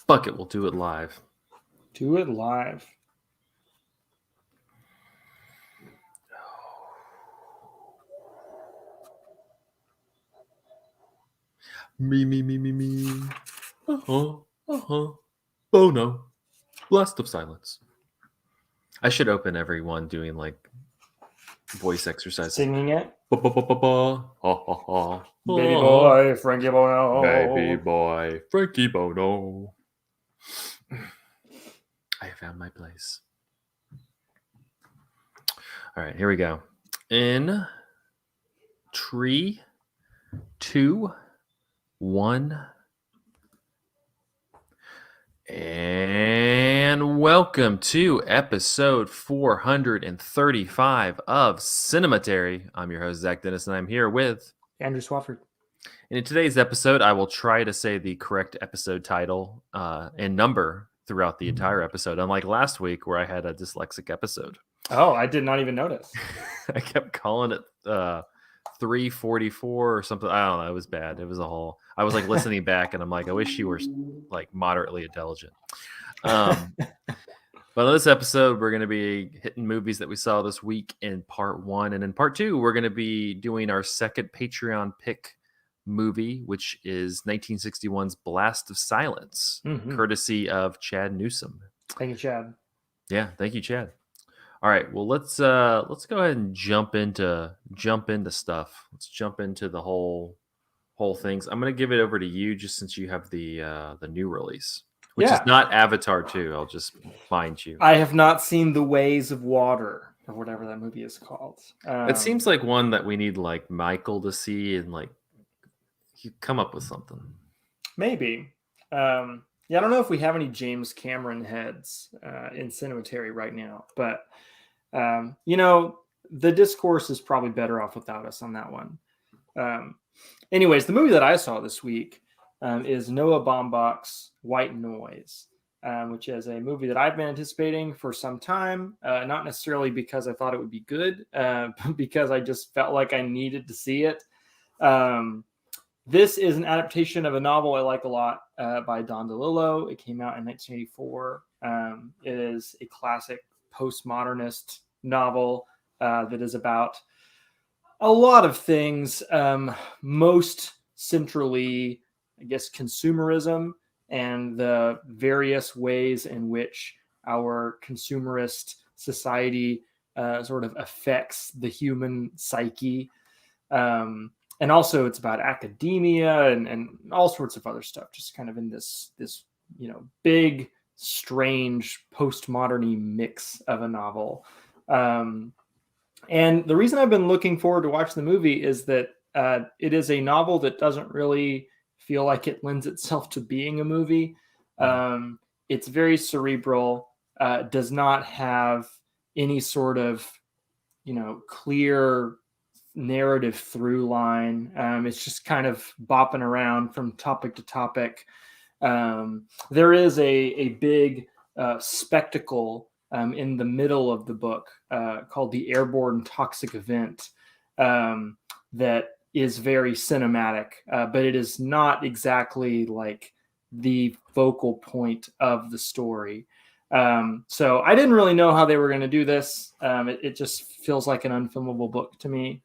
Fuck it, we'll do it live. Do it live. Me. Uh-huh. Uh-huh. Oh no. Blast of silence. I should open everyone doing like voice exercises. Singing it. Ba, ba, ba, ba, ba. Ha, ha, ha. Baby Ha. boy, Frankie Baby Bono. boy, Frankie Bono. I have found my place. All right, here we go. In 3, 2, 1. And welcome to episode 435 of Cinematary. I'm your host, Zach Dennis, and I'm here with. Andrew Swafford. And in today's episode, I will try to say the correct episode title and number throughout the entire episode, unlike last week where I had a dyslexic episode. Oh, I did not even notice. I kept calling it 344 or something. I don't know. It was bad. It was a whole. I was like listening back, and I'm like, I wish you were like moderately intelligent. But in this episode, we're going to be hitting movies that we saw this week in part 1, and in part 2, we're going to be doing our second Patreon pick movie, which is 1961's Blast of Silence, courtesy of Chad Newsom. Thank you, Chad. Yeah, thank you, Chad. All right, well let's go ahead and jump into stuff. Let's jump into the whole things. I'm gonna give it over to you just since you have the new release, which is not Avatar 2. I'll just find you. I have not seen The Ways of Water or whatever that movie is called. It seems like one that we need like Michael to see and like he come up with something. Maybe. Yeah, I don't know if we have any James Cameron heads in Cinematary right now, but the discourse is probably better off without us on that one. Anyways, the movie that I saw this week is Noah Baumbach's White Noise, which is a movie that I've been anticipating for some time, not necessarily because I thought it would be good, but because I just felt like I needed to see it. This is an adaptation of a novel I like a lot by Don DeLillo. It came out in 1984. It is a classic postmodernist novel that is about a lot of things, most centrally, I guess, consumerism and the various ways in which our consumerist society sort of affects the human psyche. And also it's about academia and all sorts of other stuff, just kind of in this big, strange, postmodern-y mix of a novel. And the reason I've been looking forward to watch the movie is that it is a novel that doesn't really feel like it lends itself to being a movie. It's very cerebral, does not have any sort of, clear narrative through line. It's just kind of bopping around from topic to topic. There is a big spectacle in the middle of the book called The Airborne Toxic Event that is very cinematic, but it is not exactly like the focal point of the story. So I didn't really know how they were going to do this. It just feels like an unfilmable book to me.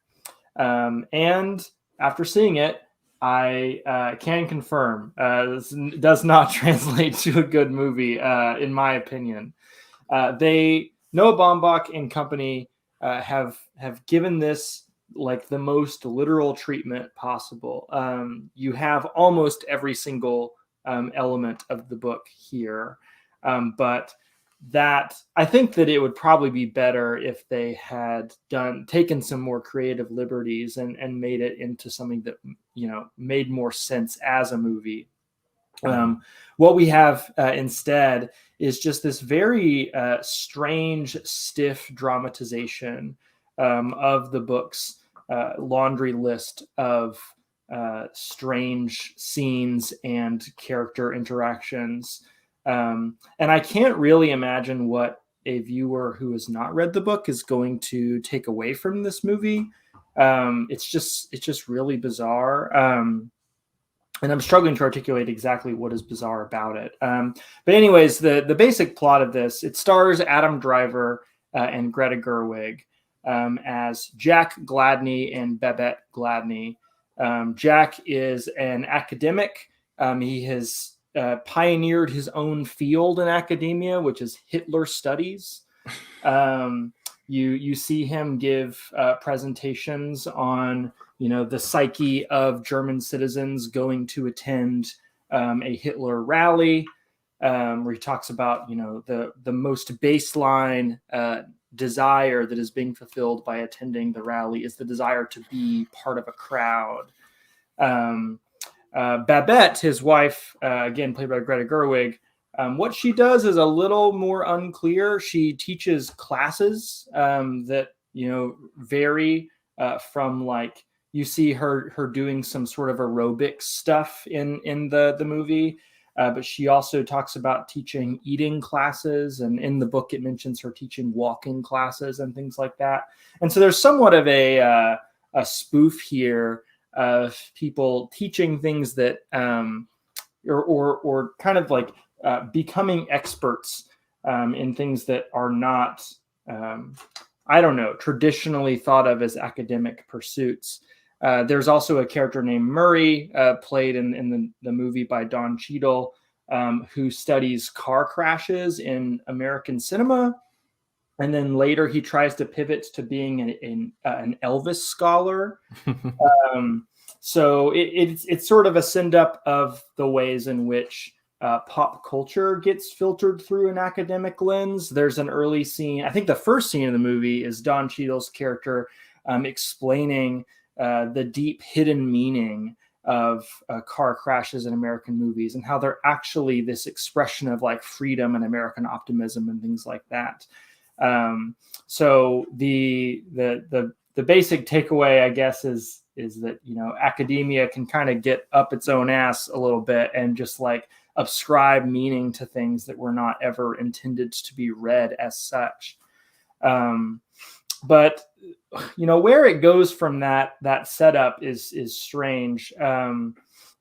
And after seeing it, I can confirm this does not translate to a good movie, in my opinion. Noah Baumbach and company have given this like the most literal treatment possible. You have almost every single element of the book here, but that I think that it would probably be better if they had taken some more creative liberties and made it into something that made more sense as a movie. What we have instead is just this very strange, stiff dramatization of the book's laundry list of strange scenes and character interactions. And I can't really imagine what a viewer who has not read the book is going to take away from this movie. It's just really bizarre. and I'm struggling to articulate exactly what is bizarre about it. But anyways, the basic plot of this, it stars Adam Driver and Greta Gerwig as Jack Gladney and Babette Gladney. Jack is an academic. He has pioneered his own field in academia, which is Hitler studies. Um, you see him give presentations on the psyche of German citizens going to attend a Hitler rally, where he talks about the most baseline desire that is being fulfilled by attending the rally is the desire to be part of a crowd. Um, Babette, his wife, again played by Greta Gerwig, what she does is a little more unclear. She teaches classes that vary from, like, you see her doing some sort of aerobic stuff in the movie, but she also talks about teaching eating classes, and in the book it mentions her teaching walking classes and things like that. And so there's somewhat of a spoof here of people teaching things that or kind of like becoming experts in things that are not, I don't know, traditionally thought of as academic pursuits. There's also a character named Murray, played in the movie by Don Cheadle, who studies car crashes in American cinema. And then later he tries to pivot to being an Elvis scholar. Um, so it's sort of a send up of the ways in which pop culture gets filtered through an academic lens. There's an early scene. I think the first scene of the movie is Don Cheadle's character explaining the deep hidden meaning of car crashes in American movies, and how they're actually this expression of like freedom and American optimism and things like that. So the basic takeaway, I guess, is that academia can kind of get up its own ass a little bit and just like ascribe meaning to things that were not ever intended to be read as such. But where it goes from that setup is strange.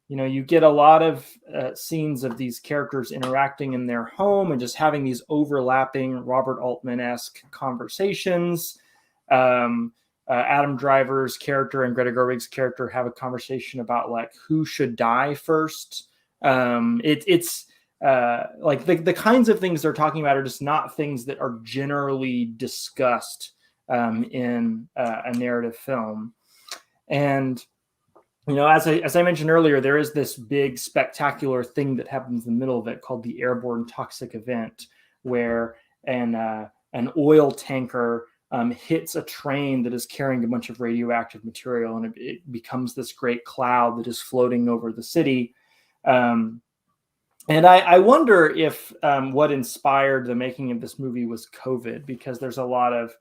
You get a lot of scenes of these characters interacting in their home and just having these overlapping Robert Altman-esque conversations. Adam Driver's character and Greta Gerwig's character have a conversation about like who should die first. It's like the kinds of things they're talking about are just not things that are generally discussed in a narrative film. And as I mentioned earlier, there is this big spectacular thing that happens in the middle of it called the airborne toxic event, where an oil tanker hits a train that is carrying a bunch of radioactive material, and it becomes this great cloud that is floating over the city. And I wonder if what inspired the making of this movie was COVID, because there's a lot of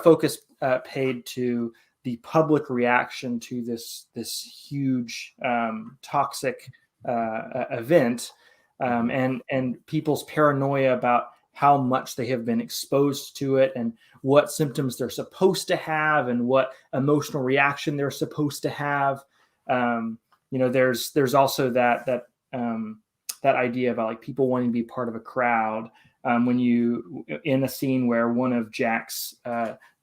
focus paid to the public reaction to this huge toxic event, and people's paranoia about how much they have been exposed to it, and what symptoms they're supposed to have, and what emotional reaction they're supposed to have. There's also that idea about like people wanting to be part of a crowd. When you in a scene where one of Jack's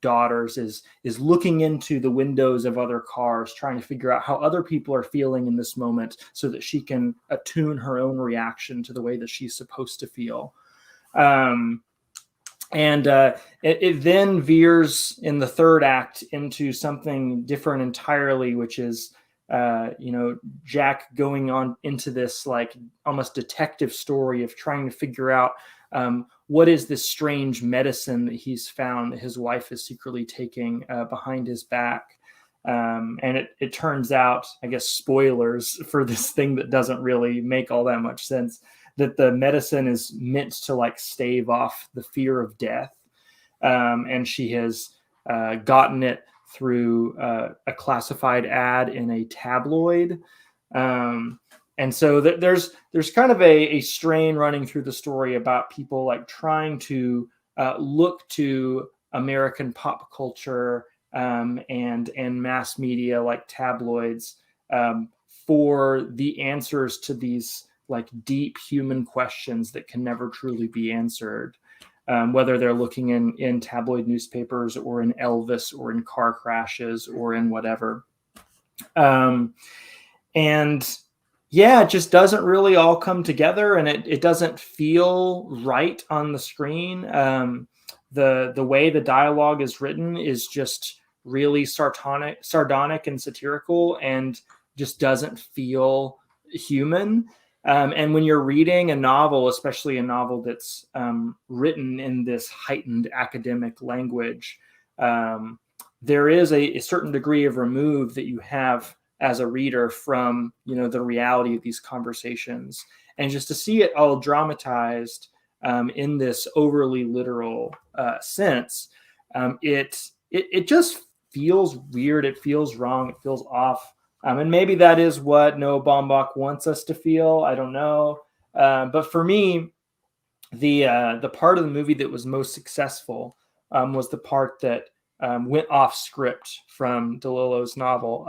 daughters is looking into the windows of other cars, trying to figure out how other people are feeling in this moment, so that she can attune her own reaction to the way that she's supposed to feel. And it then veers in the third act into something different entirely, which is Jack going on into this like almost detective story of trying to figure out what is this strange medicine that he's found that his wife is secretly taking behind his back. And it turns out, I guess, spoilers for this thing that doesn't really make all that much sense, that the medicine is meant to like stave off the fear of death. And she has gotten it through a classified ad in a tabloid. And so there's kind of a strain running through the story about people like trying to look to American pop culture and mass media like tabloids for the answers to these like deep human questions that can never truly be answered. Whether they're looking in tabloid newspapers or in Elvis or in car crashes or in whatever. And yeah, it just doesn't really all come together, and it doesn't feel right on the screen. The way the dialogue is written is just really sardonic and satirical, and just doesn't feel human. And when you're reading a novel, especially a novel that's written in this heightened academic language, um, there is a certain degree of remove that you have as a reader from, you know, the reality of these conversations, and just to see it all dramatized in this overly literal sense, it just feels weird. It feels wrong. It feels off. And maybe that is what Noah Baumbach wants us to feel. I don't know. But for me, the part of the movie that was most successful was the part that went off script from DeLillo's novel.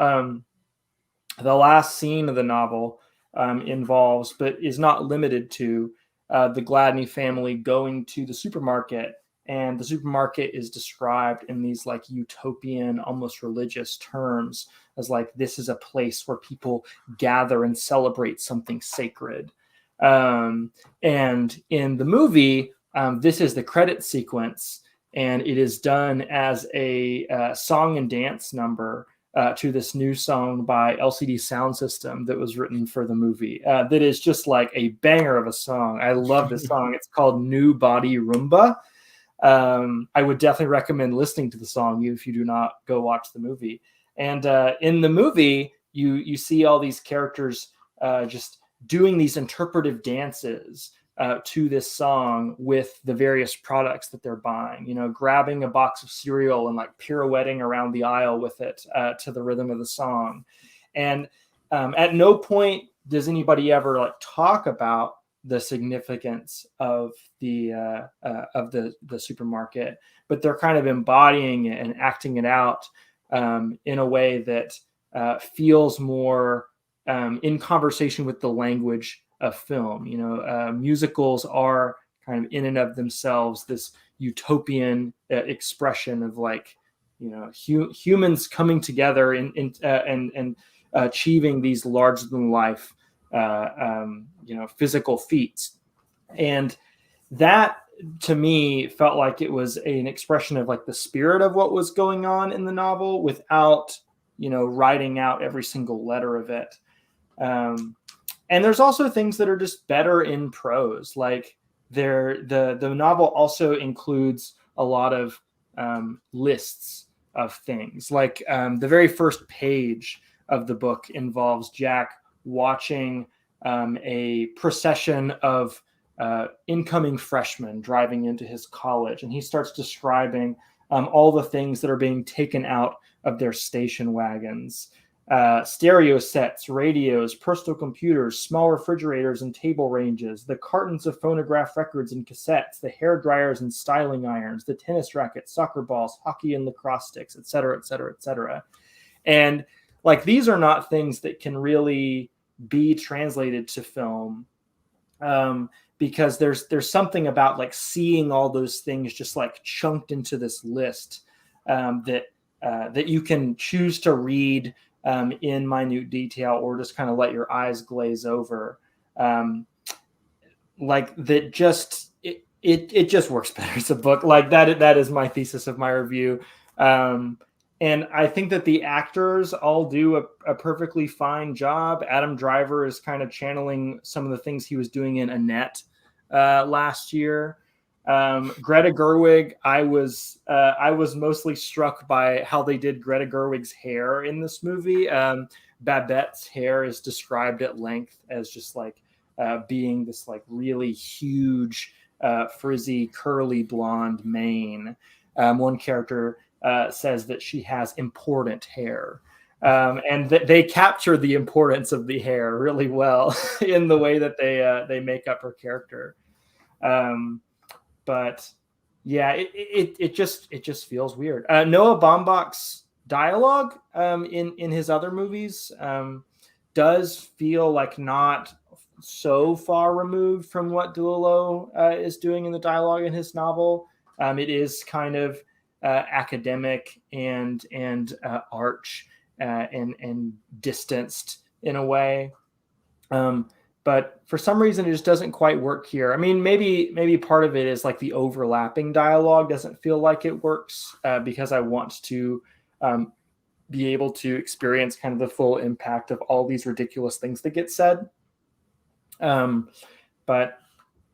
The last scene of the novel involves, but is not limited to, the Gladney family going to the supermarket, and the supermarket is described in these like utopian, almost religious terms, as like this is a place where people gather and celebrate something sacred. And in the movie, this is the credit sequence, and it is done as a song and dance number to this new song by LCD Sound System that was written for the movie. That is just like a banger of a song. I love this song. It's called New Body Rumba. I would definitely recommend listening to the song if you do not go watch the movie. And in the movie, you see all these characters just doing these interpretive dances to this song with the various products that they're buying, you know, grabbing a box of cereal and like pirouetting around the aisle with it to the rhythm of the song. And at no point does anybody ever like talk about the significance of the supermarket, but they're kind of embodying it and acting it out in a way that feels more in conversation with the language of film. You know, musicals are kind of in and of themselves this utopian expression of like, you know, humans coming together and achieving these larger than life, you know, physical feats. And that to me felt like it was an expression of like the spirit of what was going on in the novel without, you know, writing out every single letter of it. And there's also things that are just better in prose. Like the novel also includes a lot of lists of things. Like the very first page of the book involves Jack watching a procession of incoming freshmen driving into his college, and he starts describing all the things that are being taken out of their station wagons. Stereo sets, radios, personal computers, small refrigerators and table ranges, the cartons of phonograph records and cassettes, the hair dryers and styling irons, the tennis rackets, soccer balls, hockey and lacrosse sticks, et cetera, et cetera, et cetera. And like these are not things that can really be translated to film, because there's something about like seeing all those things just like chunked into this list that you can choose to read in minute detail, or just kind of let your eyes glaze over. Like that, just it just works better as a book. Like that is my thesis of my review. And I think that the actors all do a perfectly fine job. Adam Driver is kind of channeling some of the things he was doing in Annette last year. Greta Gerwig, I was mostly struck by how they did Greta Gerwig's hair in this movie. Babette's hair is described at length as just like being this like really huge, frizzy, curly blonde mane. One character says that she has important hair. And they capture the importance of the hair really well in the way that they make up her character. But yeah, it just feels weird. Noah Baumbach's dialogue in his other movies does feel like not so far removed from what Delillo is doing in the dialogue in his novel. It is kind of academic and arch and distanced in a way. But for some reason, it just doesn't quite work here. I mean, maybe part of it is like the overlapping dialogue doesn't feel like it works because I want to um, be able to experience kind of the full impact of all these ridiculous things that get said. Um, but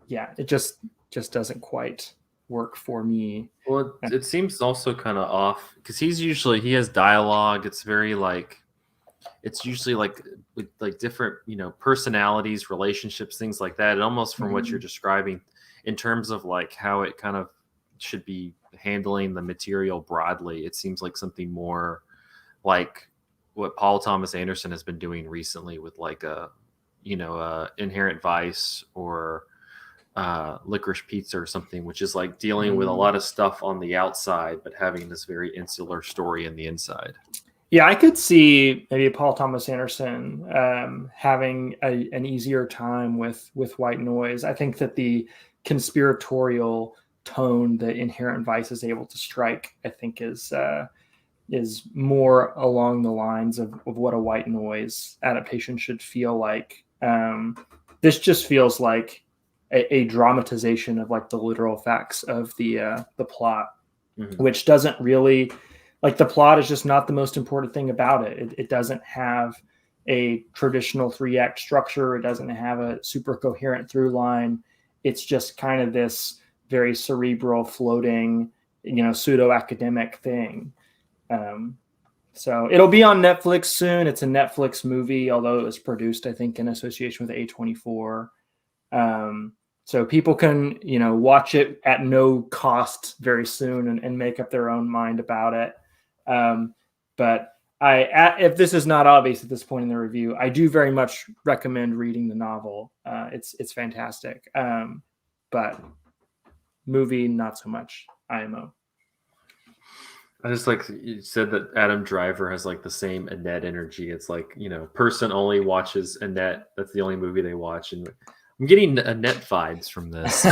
yeah, it just doesn't quite work for me. Well, it seems also kind of off because he has dialogue. It's very like it's usually like with like different personalities, relationships, things like that. And almost from what you're Mhm. describing, in terms of like how it kind of should be handling the material broadly, it seems like something more like what Paul Thomas Anderson has been doing recently with like a Inherent Vice or Licorice Pizza or something, which is like dealing with a Mm. lot of stuff on the outside, but having this very insular story in the inside. Yeah, I could see maybe Paul Thomas Anderson having an easier time with White Noise. I think that the conspiratorial tone that Inherent Vice is able to strike, I think, is more along the lines of what a White Noise adaptation should feel like. This just feels like a dramatization of like the literal facts of the plot, Mm-hmm. which doesn't really like the plot is just not the most important thing about it. It doesn't have a traditional 3 act structure. It doesn't have a super coherent through line. It's just kind of this very cerebral, floating, pseudo academic thing. Um, so it'll be on Netflix soon. It's a Netflix movie, although it was produced, I think, in association with A24. Um, so people can, watch it at no cost very soon and make up their own mind about it. But if this is not obvious at this point in the review, I do very much recommend reading the novel. It's fantastic. But movie, not so much. IMO. I just like you said that Adam Driver has like the same Annette energy. It's like, person only watches Annette. That's the only movie they watch. And I'm getting Annette vibes from this.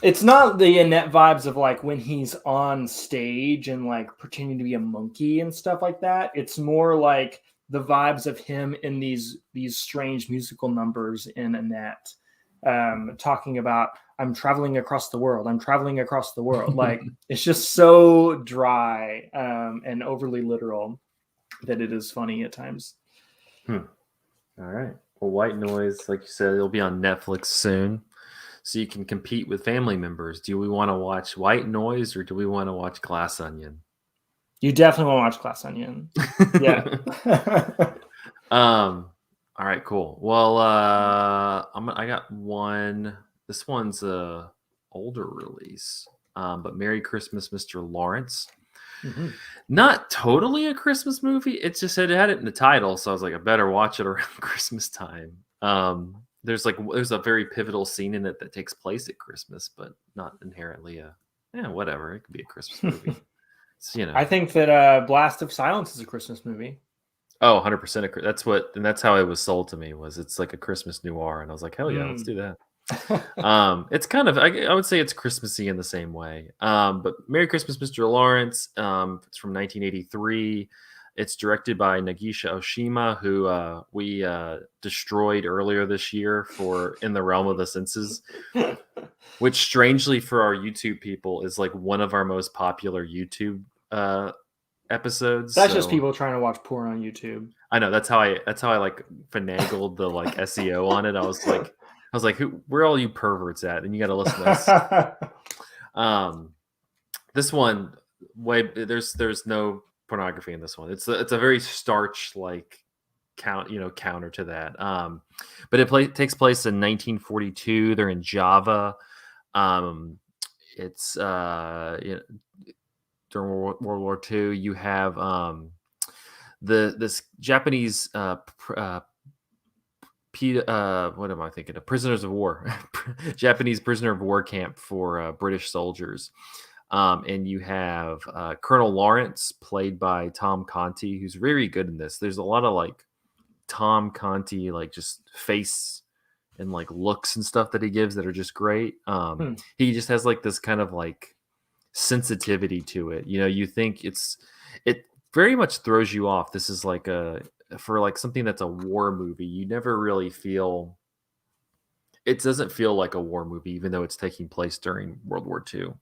It's not the Annette vibes of like when he's on stage and like pretending to be a monkey and stuff like that. It's more like the vibes of him in these strange musical numbers in Annette, talking about I'm traveling across the world. I'm traveling across the world. Like it's just so dry and overly literal that it is funny at times. Hmm. All right. Well, White Noise, like you said, it'll be on Netflix soon. So you can compete with family members. Do we want to watch White Noise or do we want to watch Glass Onion? You definitely want to watch Glass Onion. Yeah. All right, cool. Well, I got one. This one's a older release. But Merry Christmas, Mr. Lawrence. Mhm. Not totally a Christmas movie. It just said it had it in the title, so I was like, I better watch it around Christmas time. There's a very pivotal scene in it that takes place at Christmas, but not inherently whatever. It could be a Christmas movie. It's, I think that Blast of Silence is a Christmas movie. Oh, 100%. That's how it was sold to me was it's like a Christmas noir. And I was like, hell yeah, let's Mm. do that. It's kind of, I would say it's Christmassy in the same way. But Merry Christmas, Mr. Lawrence. It's from 1983. It's directed by Nagisa Oshima, who we destroyed earlier this year for In the Realm of the Senses, which strangely for our YouTube people is like one of our most popular YouTube episodes. That's just So people trying to watch porn on YouTube. I know that's how I like finagled the like SEO on it. I was like, where are all you perverts at? And you got to listen to us. Um, this one, there's no pornography in this one. It's a very starch like counter to that. But takes place in 1942. They're in Java. Um, it's during World War II. You have this Japanese what am I thinking of? Prisoners of war, Japanese prisoner of war camp for British soldiers. And you have Colonel Lawrence, played by Tom Conti, who's very good in this. There's a lot of like Tom Conti, like just face and like looks and stuff that he gives that are just great. Hmm. He just has like this kind of like sensitivity to it. You know, you think it very much throws you off. This is like a for like something that's a war movie. You never really feel it doesn't feel like a war movie, even though it's taking place during World War II.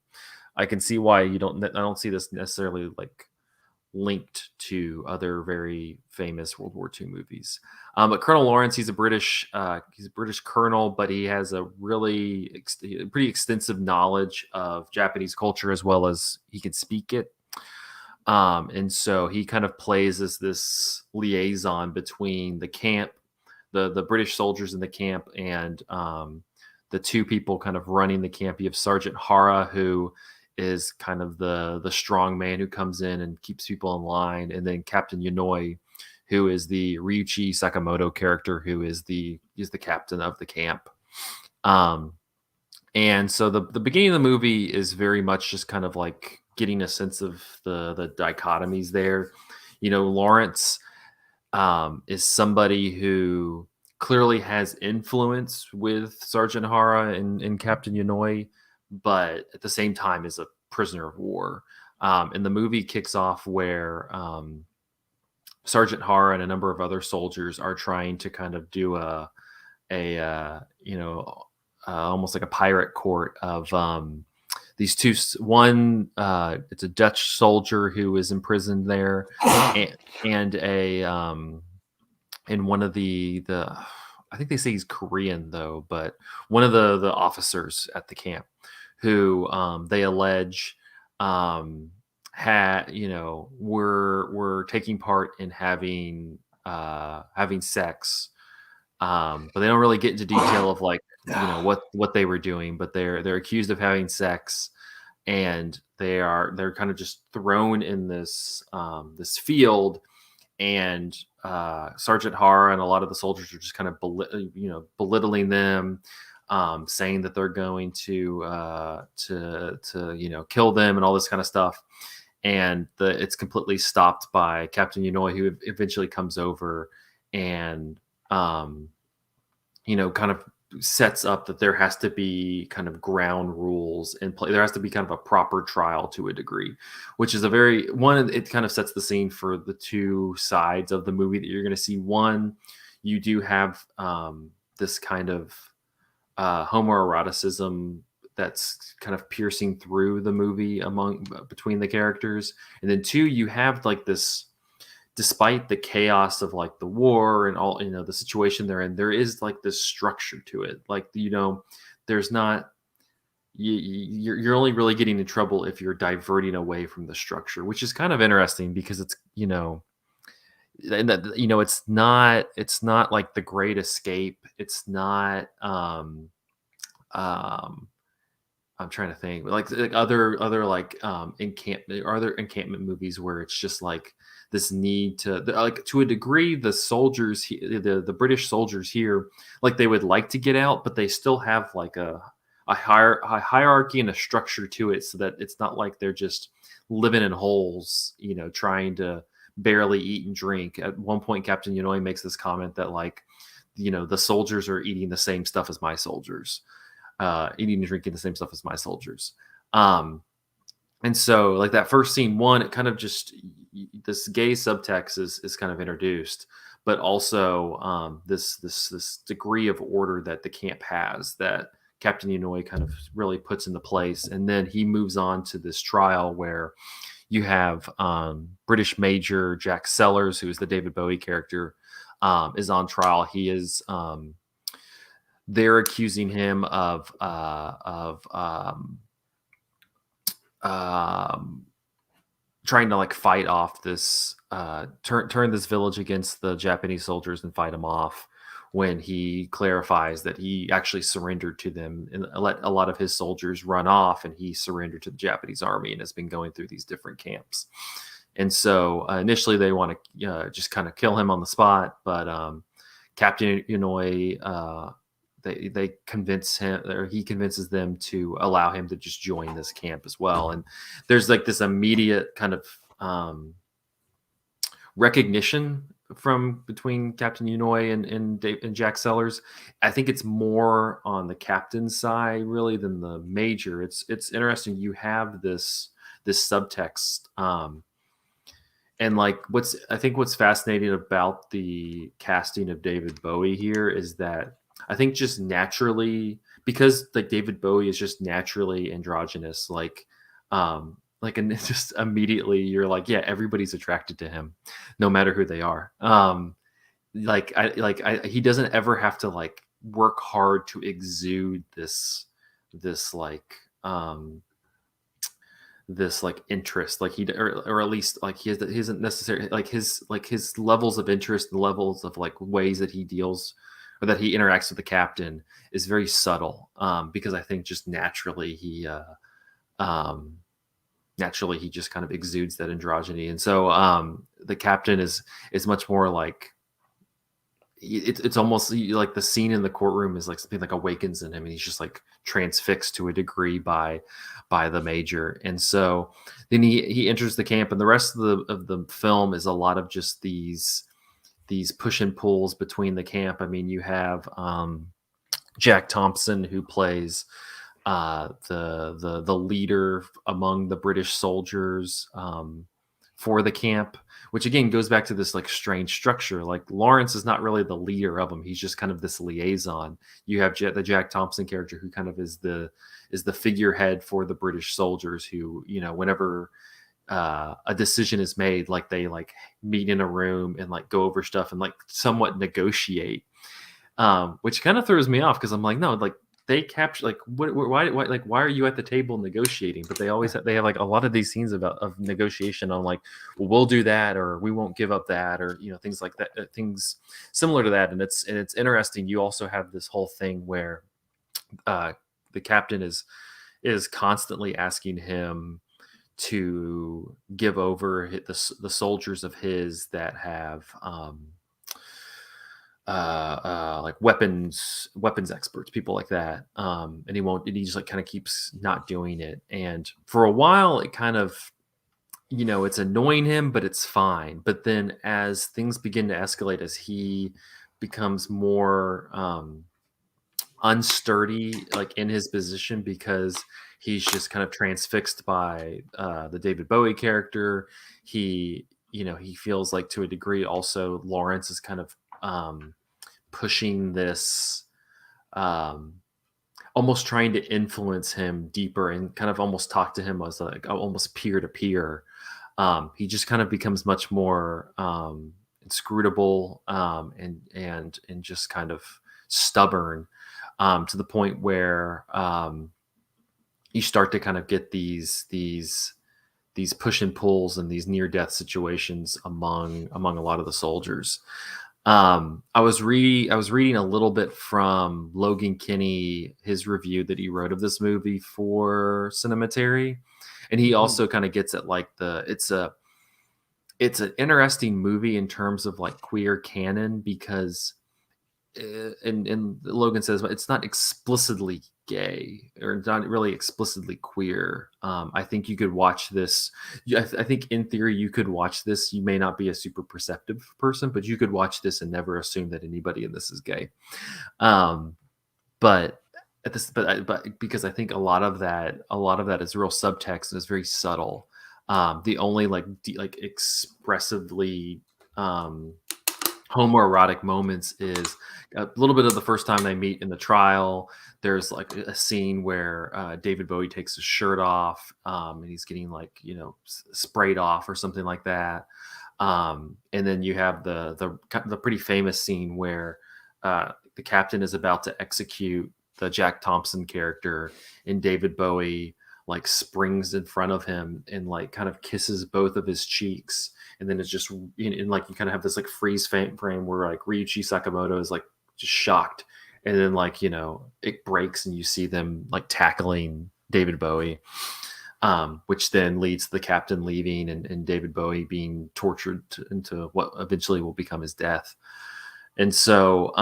I can see why you don't. I don't see this necessarily like linked to other very famous World War II movies. But Colonel Lawrence, he's a British colonel, but he has a pretty extensive knowledge of Japanese culture as well as he can speak it. And so he kind of plays as this liaison between the camp, the British soldiers in the camp, and the two people kind of running the camp. You have Sergeant Hara, who is kind of the strong man who comes in and keeps people in line, and then Captain Yanoi, who is the Ryuichi Sakamoto character, who is the captain of the camp. Um, and so the beginning of the movie is very much just kind of like getting a sense of the dichotomies there. You know, Lawrence is somebody who clearly has influence with Sergeant Hara and Captain Yanoi, but at the same time is a prisoner of war. And the movie kicks off where Sergeant Hara and a number of other soldiers are trying to kind of do almost like a pirate court of these two. One, it's a Dutch soldier who is imprisoned there, and, and a and one of the I think they say he's Korean though, but one of the officers at the camp who they allege had were taking part in having sex, but they don't really get into detail of like what they were doing, but they're accused of having sex, and they're kind of just thrown in this field, and Sergeant Hara and a lot of the soldiers are just kind of belittling them, saying that they're going to kill them and all this kind of stuff. And it's completely stopped by Captain Yanoi, who eventually comes over and kind of sets up that there has to be kind of ground rules in play. There has to be kind of a proper trial to a degree, which is it kind of sets the scene for the two sides of the movie that you're going to see. One, you do have this kind of homoeroticism that's kind of piercing through the movie between the characters. And then two, you have like this, despite the chaos of like the war and all the situation they're in, there is like this structure to it. Like there's not you're only really getting in trouble if you're diverting away from the structure, which is kind of interesting because it's and that it's not like The Great Escape. It's not um I'm trying to think like other like encampment movies where it's just like this need to like to a degree the British soldiers here, like they would like to get out, but they still have like a hierarchy and a structure to it, so that it's not like they're just living in holes, trying to barely eat and drink. At one point, Captain Yanoi makes this comment that like the soldiers are eating the same stuff as my soldiers, eating and drinking the same stuff as my soldiers. And so like that first scene, one, it kind of just this gay subtext is kind of introduced, but also this degree of order that the camp has that Captain Yanoi kind of really puts into place. And then he moves on to this trial where you have British Major Jack Sellers, who is the David Bowie character, is on trial. He is they're accusing him of trying to like fight off this turn this village against the Japanese soldiers and fight them off, when he clarifies that he actually surrendered to them and let a lot of his soldiers run off, and he surrendered to the Japanese army and has been going through these different camps. And so initially they want to just kind of kill him on the spot, but Captain Inouye they convince him, or he convinces them to allow him to just join this camp as well. And there's like this immediate kind of recognition from between Captain Unoy and Jack Sellers. I think it's more on the captain's side really than the major. It's interesting. You have this subtext, and like what's fascinating about the casting of David Bowie here is that I think just naturally, because like David Bowie is just naturally androgynous, and just immediately you're like, yeah, everybody's attracted to him no matter who they are. He doesn't ever have to like work hard to exude this like this like interest, like or at least like he isn't necessarily like his levels of interest, the levels of like ways that he deals or that he interacts with the captain is very subtle, because I think just um naturally he just kind of exudes that androgyny. And so the captain is much more like it's almost like the scene in the courtroom is like something like awakens in him, and he's just like transfixed to a degree by the major. And so then he enters the camp, and the rest of the film is a lot of just these push and pulls between the camp. I mean, you have Jack Thompson, who plays the leader among the British soldiers, for the camp, which again goes back to this like strange structure. Like Lawrence is not really the leader of them; he's just kind of this liaison. You have the Jack Thompson character, who kind of is the figurehead for the British soldiers, who, whenever a decision is made, like they like meet in a room and like go over stuff and like somewhat negotiate, which kind of throws me off because I'm like, no, like they capture like why are you at the table negotiating? But they have like a lot of these scenes of negotiation on like, well, we'll do that or we won't give up that, or things like that, things similar to that. And it's interesting. You also have this whole thing where uh, the captain is constantly asking him to give over the soldiers of his that have like weapons experts, people like that, and he just like kind of keeps not doing it. And for a while it kind of, it's annoying him, but it's fine. But then as things begin to escalate, as he becomes more unsturdy like in his position, because he's just kind of transfixed by the David Bowie character, he feels like to a degree also Lawrence is kind of pushing this, um, almost trying to influence him deeper and kind of almost talk to him as like almost peer to peer. He just kind of becomes much more inscrutable, and just kind of stubborn, to the point where you start to kind of get these push and pulls and these near death situations among a lot of the soldiers. I was reading a little bit from Logan Kinney, his review that he wrote of this movie for Cinematary, and he Mhm. also kind of gets at like it's an interesting movie in terms of like queer canon, because and Logan says it's not explicitly gay or not really explicitly queer. I think you could watch this. I think in theory you could watch this. You may not be a super perceptive person, but you could watch this and never assume that anybody in this is gay. Um, but but because I think a lot of that is real subtext and is very subtle. The only like like expressively um, homoerotic moments is a little bit of the first time they meet in the trial. There's like a scene where David Bowie takes his shirt off, and he's getting like sprayed off or something like that. And then you have the pretty famous scene where the captain is about to execute the Jack Thompson character, and David Bowie like springs in front of him and like kind of kisses both of his cheeks. And then it's just in like you kind of have this like freeze frame where like Ryuichi Sakamoto is like just shocked, and then like it breaks and you see them like tackling David Bowie, which then leads to the captain leaving, and David Bowie being tortured into what eventually will become his death. And so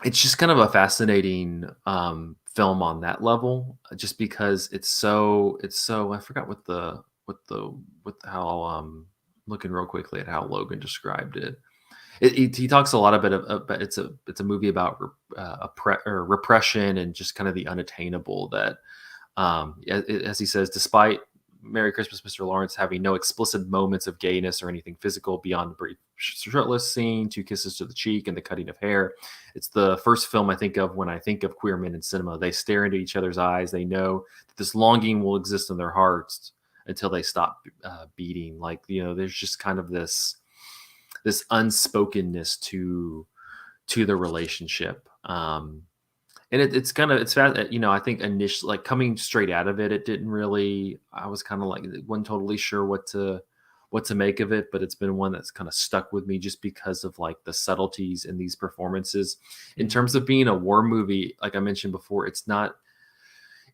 it's just kind of a fascinating film on that level, just because it's so I forgot what how looking real quickly at how Logan described it. He talks a lot about it's a movie about repression and just kind of the unattainable that as he says, despite Merry Christmas, Mr. Lawrence having no explicit moments of gayness or anything physical beyond the brief shirtless scene, two kisses to the cheek, and the cutting of hair. It's the first film I think of when I think of queer men in cinema. They stare into each other's eyes. They know that this longing will exist in their hearts until they stop beating. Like, there's just kind of this unspokenness to the relationship. And it's kind of it's fast. I think initially, like coming straight out of it, it didn't really. I was kind of like wasn't totally sure what to make of it, but it's been one that's kind of stuck with me just because of like the subtleties in these performances. In terms Mhm. of being a war movie, like I mentioned before, it's not.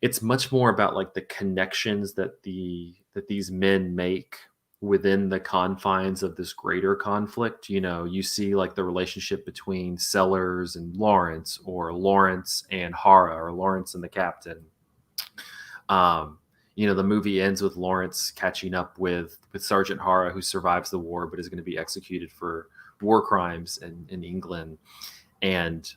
It's much more about like the connections that these men make within the confines of this greater conflict. You see like the relationship between Sellers and Lawrence, or Lawrence and Hara, or Lawrence and the captain. um the movie ends with Lawrence catching up with Sergeant Hara, who survives the war but is going to be executed for war crimes in England. And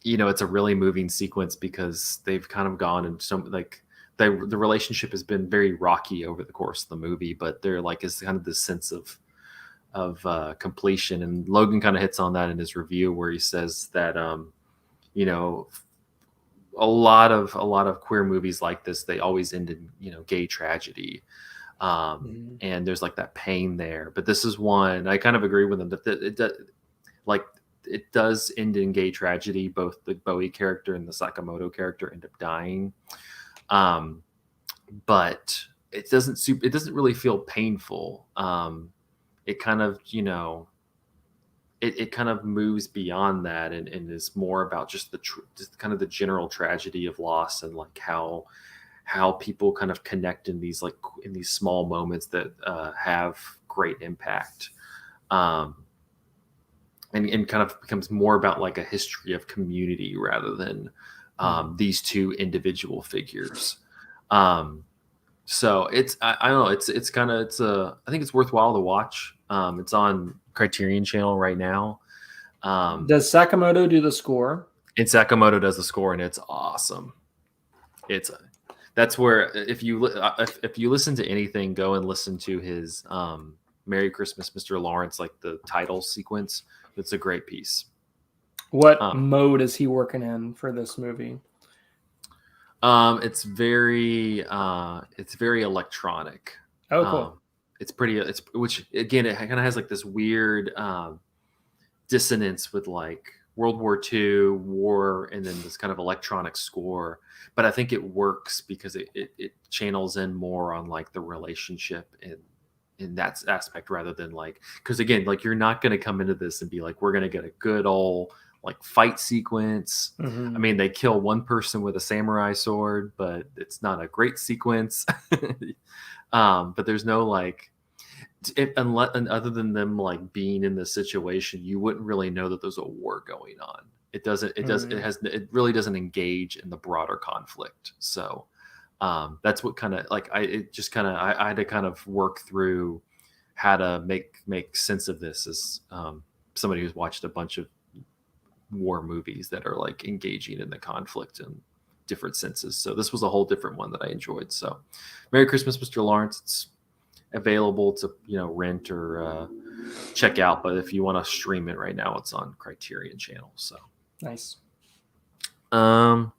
it's a really moving sequence because they've kind of gone and some like the relationship has been very rocky over the course of the movie, but there like is kind of this sense of completion. And Logan kind of hits on that in his review, where he says that you know a lot of queer movies like this, they always end in gay tragedy. Mhm. And there's like that pain there, but this is one I kind of agree with him that like it does end in gay tragedy. Both the Bowie character and the Sakamoto character end up dying, um, but it doesn't really feel painful. It kind of it kind of moves beyond that, and is more about just just kind of the general tragedy of loss, and like how people kind of connect in these in these small moments that have great impact. Um, and kind of becomes more about like a history of community rather than Mhm. these two individual figures. Um, so I don't know, it's kind of it's a I think it's worthwhile to watch. It's on Criterion Channel right now. Um, Does Sakamoto do the score? and Sakamoto does the score, and it's awesome. It's That's where if you listen to anything, go and listen to his Merry Christmas, Mr. Lawrence, like the title sequence. It's a great piece. What Um, mode is he working in for this movie? it's very electronic. Oh, cool. Um, it's pretty. It's which again, it kind of has like this weird dissonance with like World War II war, and then this kind of electronic score. But I think it works because it channels in more on like the relationship in that aspect, rather than like, because again, like you're not going to come into this and be like, we're going to get a good old like fight sequence. I Mhm. mean, they kill one person with a samurai sword, but it's not a great sequence. But there's no like, unless and other than them like being in the situation, you wouldn't really know that there's a war going on. Mhm. It really doesn't engage in the broader conflict. So that's what kind of like I had to kind of work through how to make sense of this as somebody who's watched a bunch of war movies that are like engaging in the conflict in different senses. So this was a whole different one that I enjoyed. So Merry Christmas, Mr. Lawrence. It's available to rent or check out, but if you want to stream it right now, it's on Criterion Channel. So Nice. um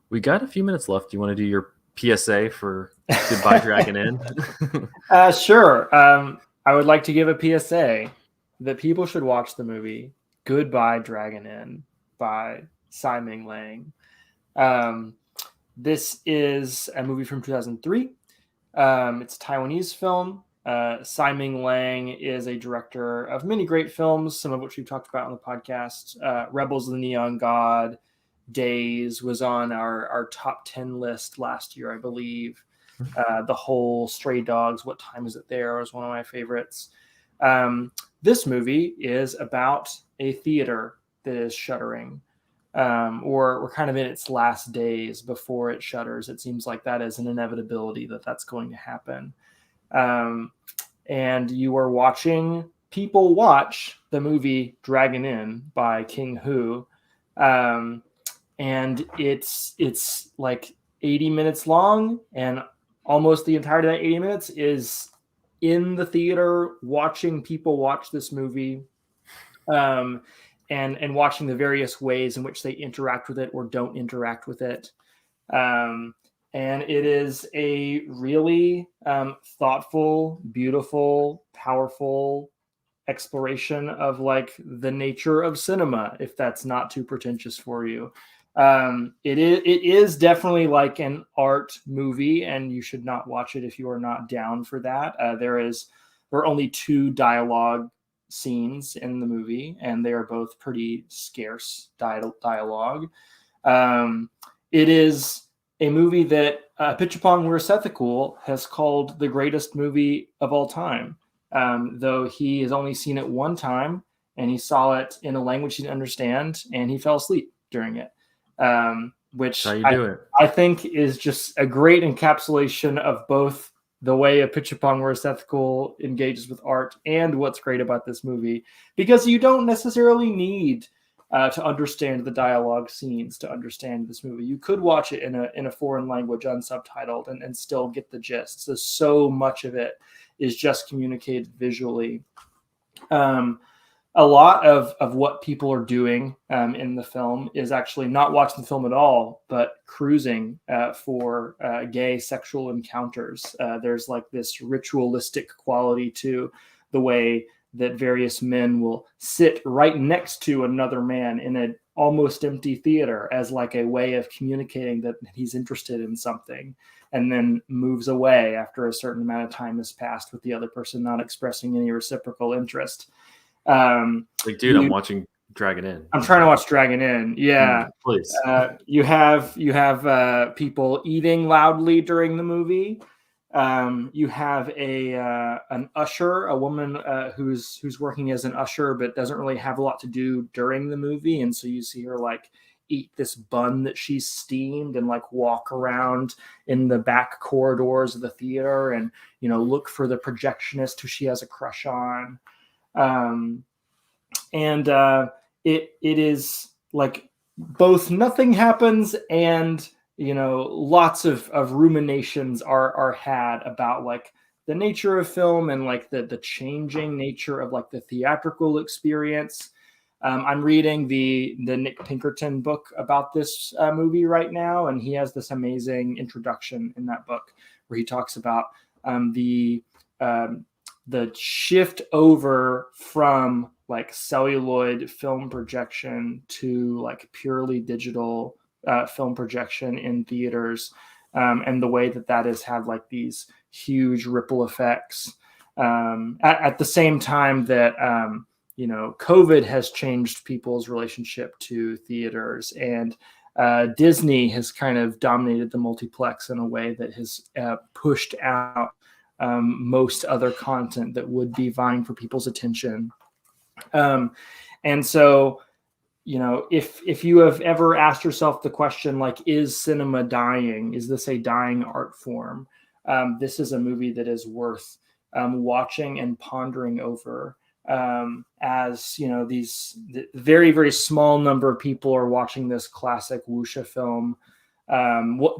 we got a few minutes left. Do you want to do your PSA for Goodbye Dragon Inn? Sure. I would like to give a PSA that people should watch the movie Goodbye Dragon Inn by Simon Lang. Um, this is a movie from 2003. It's a Taiwanese film. Simon Lang is a director of many great films, some of which we've talked about on the podcast. Rebels of the Neon God, Days was on our top 10 list last year, I believe. The whole Stray Dogs, What Time Is It There was one of my favorites. This movie is about a theater that is shuttering, or we're kind of in its last days before it shutters. It seems like that is an inevitability that that's going to happen. Um, and you are watching people watch the movie Dragon Inn by King Hu. Um, and it's like 80 minutes long, and almost the entirety of that 80 minutes is in the theater watching people watch this movie, um, and watching the various ways in which they interact with it or don't interact with it. um, and it is a really thoughtful, beautiful, powerful exploration of like the nature of cinema, if that's not too pretentious for you. It is definitely like an art movie, and you should not watch it if you are not down for that. There are only two dialogue scenes in the movie, and they are both pretty scarce dialogue. It is a movie that Pichapong Weerasethakul has called the greatest movie of all time, though he has only seen it one time, and he saw it in a language he didn't understand, and he fell asleep during it, That's how which you I, do it. I think is just a great encapsulation of both the way a Pichapong Weerasethakul engages with art and what's great about this movie, because you don't necessarily need to understand the dialogue scenes to understand this movie. You could watch it in a foreign language unsubtitled and still get the gist. So much of it is just communicated visually. Um, a lot of what people are doing in the film is actually not watching the film at all, but cruising for gay sexual encounters. There's like this ritualistic quality to the way that various men will sit right next to another man in an almost empty theater as like a way of communicating that he's interested in something, and then moves away after a certain amount of time has passed with the other person not expressing any reciprocal interest. Like, dude, I'm You, watching Dragon Inn. I'm trying to watch Dragon Inn. Yeah. Please. You have people eating loudly during the movie. You have an usher, a woman who's working as an usher, but doesn't really have a lot to do during the movie, and so you see her like eat this bun that she's steamed and like walk around in the back corridors of the theater, and look for the projectionist who she has a crush on. Um, and it is like both nothing happens, and lots of ruminations are had about like the nature of film and like the changing nature of like the theatrical experience. I'm reading the Nick Pinkerton book about this movie right now, and he has this amazing introduction in that book where he talks about um, the um, the shift over from like celluloid film projection to like purely digital film projection in theaters, and the way that has had like these huge ripple effects, at the same time that COVID has changed people's relationship to theaters, and Disney has kind of dominated the multiplex in a way that has pushed out most other content that would be vying for people's attention. And so, if you have ever asked yourself the question, like, is cinema dying? Is this a dying art form? This is a movie that is worth watching and pondering over. As these very, very small number of people are watching this classic wuxia film,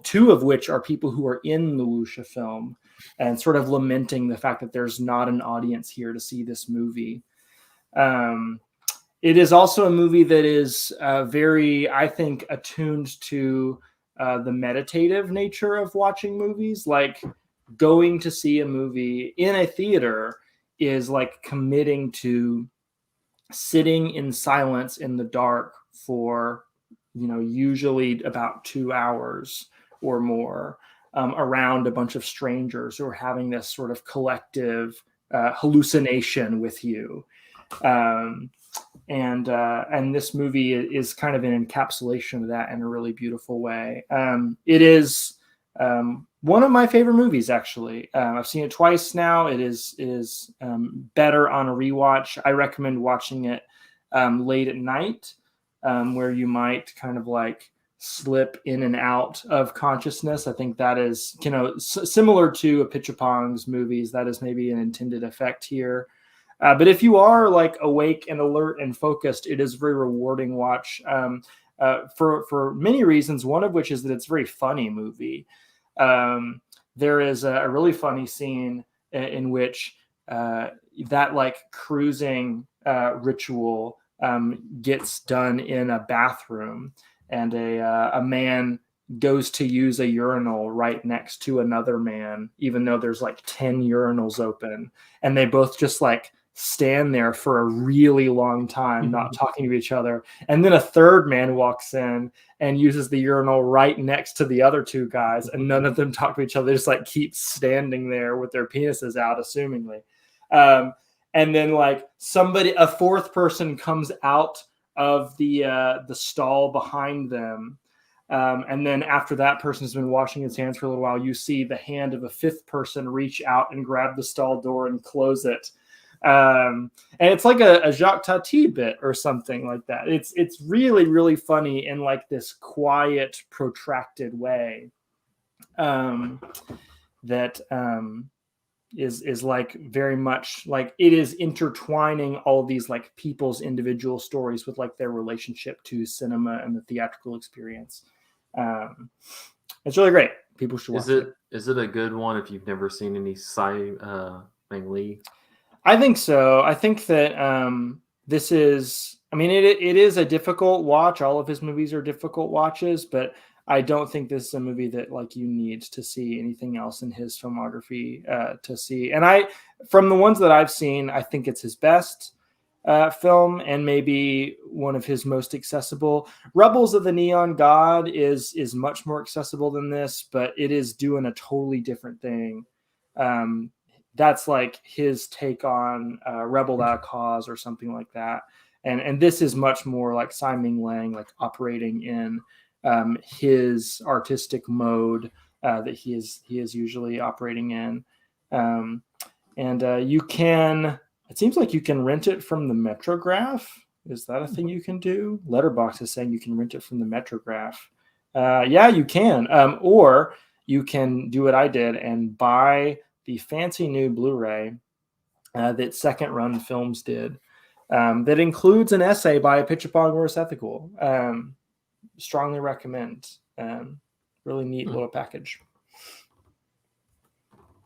two of which are people who are in the wuxia film, and sort of lamenting the fact that there's not an audience here to see this movie. It is also a movie that is very, I think, attuned to the meditative nature of watching movies. Like, going to see a movie in a theater is like committing to sitting in silence in the dark for, usually about 2 hours or more, around a bunch of strangers who are having this sort of collective hallucination with you. Um, and this movie is kind of an encapsulation of that in a really beautiful way. It is one of my favorite movies, actually. I've seen it twice now. It is better on a rewatch. I recommend watching it late at night, where you might kind of like slip in and out of consciousness. I think that is, similar to a Pitchapong's movies. That is maybe an intended effect here. But if you are like awake and alert and focused, it is a very rewarding watch, for many reasons. One of which is that it's a very funny movie. There is a really funny scene in which that like cruising ritual gets done in a bathroom, and a man goes to use a urinal right next to another man, even though there's like 10 urinals open, and they both just like stand there for a really long time, not talking to each other. And then a third man walks in and uses the urinal right next to the other two guys, and none of them talk to each other. They just like keep standing there with their penises out, assumingly. And then like a fourth person comes out of the stall behind them. And then after that person has been washing his hands for a little while, you see the hand of a fifth person reach out and grab the stall door and close it. And it's like a Jacques Tati bit or something like that. It's really, really funny in like this quiet, protracted way, that is like very much like it is intertwining all of these like people's individual stories with like their relationship to cinema and the theatrical experience. It's really great. People should watch it. Is it a good one if you've never seen any Meng Lee? I think so. I think that this is, I mean, it is a difficult watch. All of his movies are difficult watches, but I don't think this is a movie that like you need to see anything else in his filmography to see. And from the ones that I've seen, I think it's his best film and maybe one of his most accessible. Rebels of the Neon God is much more accessible than this, but it is doing a totally different thing. That's like his take on Rebel Without a Cause or something like that. And this is much more like Simon Lang, like operating in his artistic mode that he is usually operating in. It seems like you can rent it from the Metrograph. Is that a thing you can do? Letterboxd is saying you can rent it from the Metrograph. Yeah, you can. Or you can do what I did and buy the fancy new Blu-ray that Second Run Films did, that includes an essay by Pitchapong Worse Ethical. Strongly recommend. Really neat little package.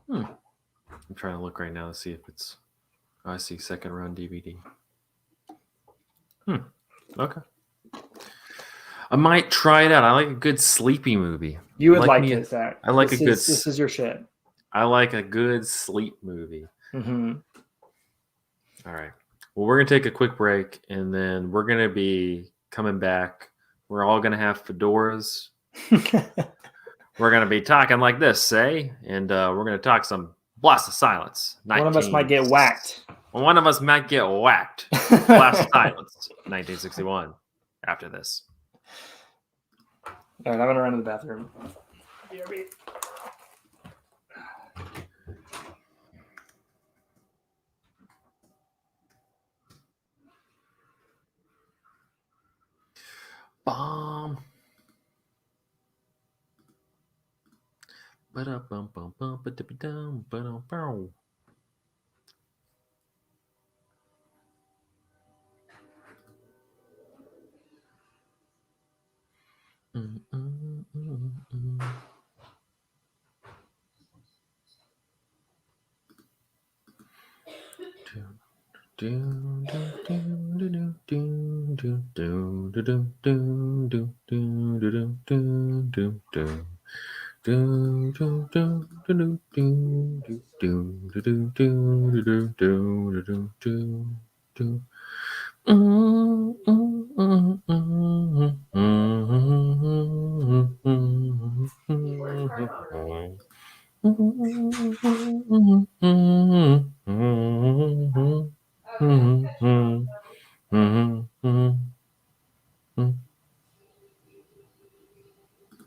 I'm trying to look right now to see if it's. Oh, I see Second Run DVD. Okay. I might try it out. I like a good sleepy movie. You would like it, Zach. I like This is your shit. I like a good sleep movie. Mm-hmm. All right. Well, we're going to take a quick break, and then we're going to be coming back. We're all going to have fedoras. We're going to be talking like this, say, and we're going to talk some Blast of Silence. One of us might get whacked. One of us might get whacked. Blast of Silence, 1961. After this. All right, I'm going to run to the bathroom. BRB. Bomb.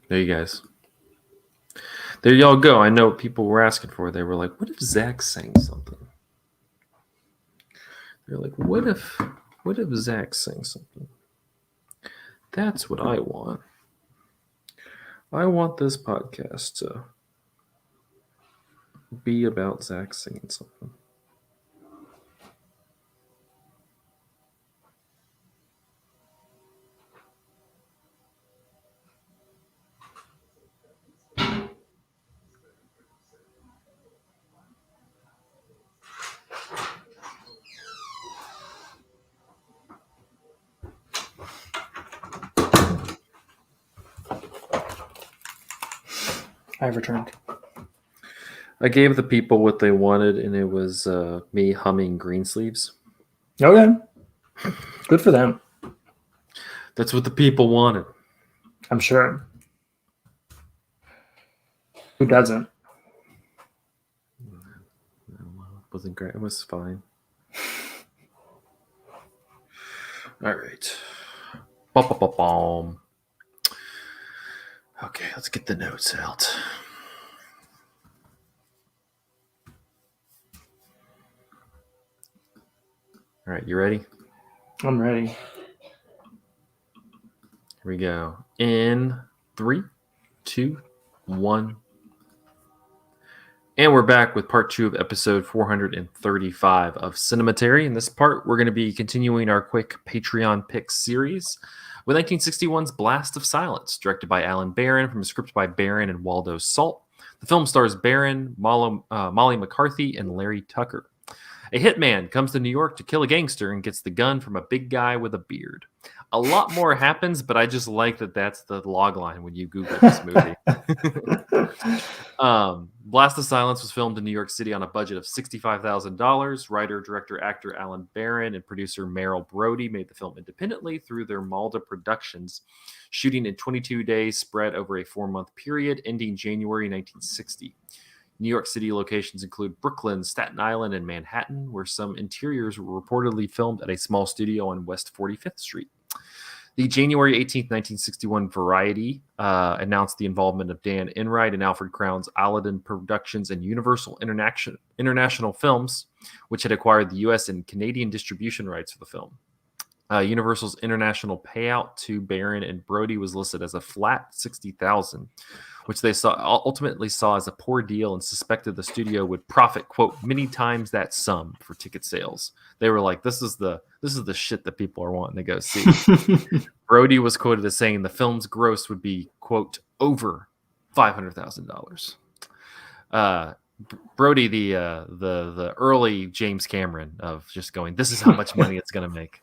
There you guys. There y'all go. I know people were asking for it. They were like, what if Zach sang something? They're like, what if Zach sang something? That's what I want. I want this podcast to be about Zach singing something. I've returned. I gave the people what they wanted, and it was me humming Greensleeves. Okay. Good for them. That's what the people wanted. I'm sure. Who doesn't? It wasn't great. It was fine. All right. Ba-ba-ba-bom. Okay, let's get the notes out. All right, you ready? I'm ready. Here we go. In 3, 2, 1. And we're back with part 2 of episode 435 of Cinematary. In this part, we're going to be continuing our quick Patreon picks series with 1961's Blast of Silence, directed by Alan Barron from a script by Barron and Waldo Salt. The film stars Barron, Molly McCarthy, and Larry Tucker. A hitman comes to New York to kill a gangster and gets the gun from a big guy with a beard. A lot more happens, but I just like that that's the log line when you Google this movie. Blast of Silence was filmed in New York City on a budget of $65,000. Writer, director, actor Alan Barron and producer Merrill Brody made the film independently through their Malda Productions, shooting in 22 days spread over a 4-month period ending January 1960. New York City locations include Brooklyn, Staten Island, and Manhattan, where some interiors were reportedly filmed at a small studio on West 45th Street. The January 18th, 1961 Variety announced the involvement of Dan Enright and Alfred Crown's Aladdin Productions and Universal International Films, which had acquired the U.S. and Canadian distribution rights for the film. Universal's international payout to Barron and Brody was listed as a flat $60,000, which they ultimately saw as a poor deal and suspected the studio would profit, quote, many times that sum for ticket sales. They were like, this is the shit that people are wanting to go see. Brody was quoted as saying the film's gross would be, quote, over $500,000. Brody, the early James Cameron of just going, this is how much money it's going to make.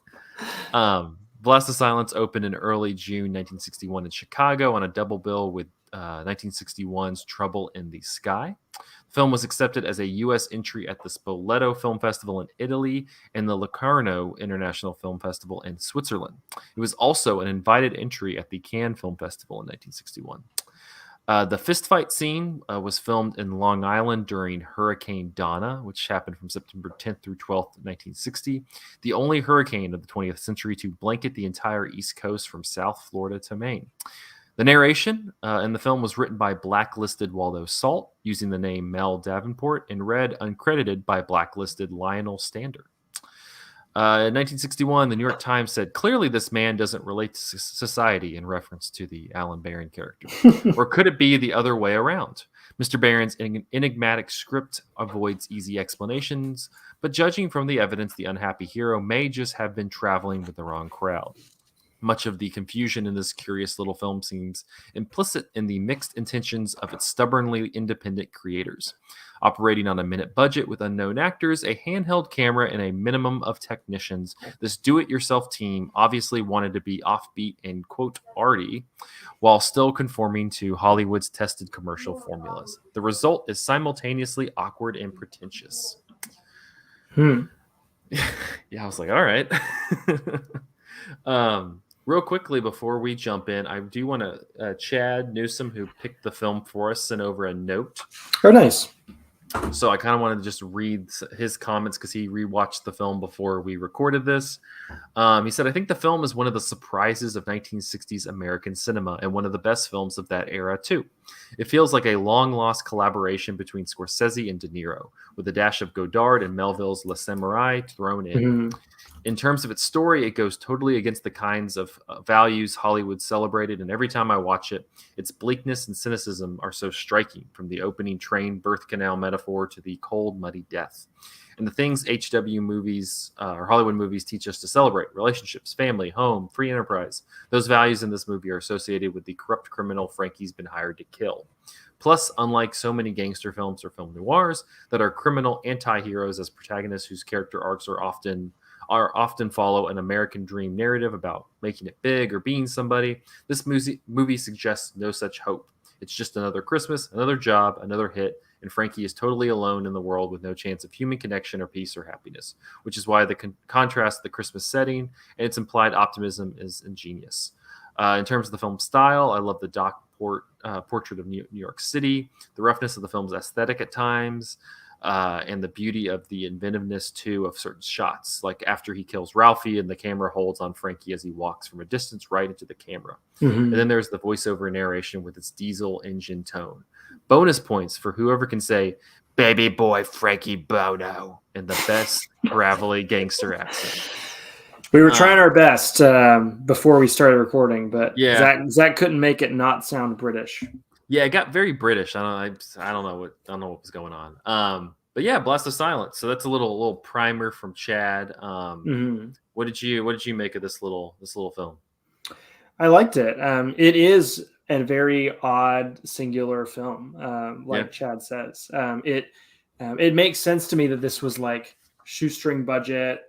Blast of Silence opened in early June 1961 in Chicago on a double bill with 1961's Trouble in the Sky. The film was accepted as a U.S. entry at the Spoleto Film Festival in Italy and the Locarno International Film Festival in Switzerland. It was also an invited entry at the Cannes Film Festival in 1961. The fistfight scene was filmed in Long Island during Hurricane Donna, which happened from September 10th through 12th, 1960, the only hurricane of the 20th century to blanket the entire East Coast from South Florida to Maine. The narration in the film was written by blacklisted Waldo Salt, using the name Mel Davenport, and read uncredited by blacklisted Lionel Stander. In 1961, the New York Times said, clearly this man doesn't relate to society, in reference to the Alan Barron character. Or could it be the other way around? Mr. Barron's enigmatic script avoids easy explanations, but judging from the evidence, the unhappy hero may just have been traveling with the wrong crowd. Much of the confusion in this curious little film seems implicit in the mixed intentions of its stubbornly independent creators. Operating on a minute budget with unknown actors, a handheld camera, and a minimum of technicians, this do-it-yourself team obviously wanted to be offbeat and, quote, arty, while still conforming to Hollywood's tested commercial formulas. The result is simultaneously awkward and pretentious. Yeah, I was like, all right. Real quickly before we jump in, I do want to Chad Newsom, who picked the film for us, sent over a note. Oh, nice. So I kind of wanted to just read his comments because he rewatched the film before we recorded this. He said, I think the film is one of the surprises of 1960s American cinema and one of the best films of that era, too. It feels like a long-lost collaboration between Scorsese and De Niro, with a dash of Godard and Melville's Le Samurai thrown in. In terms of its story, it goes totally against the kinds of values Hollywood celebrated, and every time I watch it, its bleakness and cynicism are so striking, from the opening train birth canal metaphor to the cold, muddy death. And the things HW movies or Hollywood movies teach us to celebrate: relationships, family, home, free enterprise. Those values in this movie are associated with the corrupt criminal Frankie's been hired to kill. Plus, unlike so many gangster films or film noirs that are criminal anti-heroes as protagonists whose character arcs are often follow an American dream narrative about making it big or being somebody, this movie suggests no such hope. It's just another Christmas, another job, another hit, and Frankie is totally alone in the world with no chance of human connection or peace or happiness, which is why the contrast the Christmas setting and its implied optimism is ingenious. In terms of the film's style, I love the portrait of New York City, the roughness of the film's aesthetic at times, and the beauty of the inventiveness too of certain shots, like after he kills Ralphie and the camera holds on Frankie as he walks from a distance right into the camera. And then Mhm. there's the voiceover narration with its diesel engine tone. Bonus points for whoever can say "Baby Boy Frankie Bono" in the best gravelly gangster accent. We were trying Um, our best before we started recording, but yeah, Zach couldn't make it not sound British. yeah, it got very British. I don't know what was going on. But yeah, Blast of Silence. So that's a little primer from Chad. Mhm. What did you make of this little film? I liked it. It is a very odd singular film, Yeah. like Chad says. It makes sense to me that this was like shoestring budget,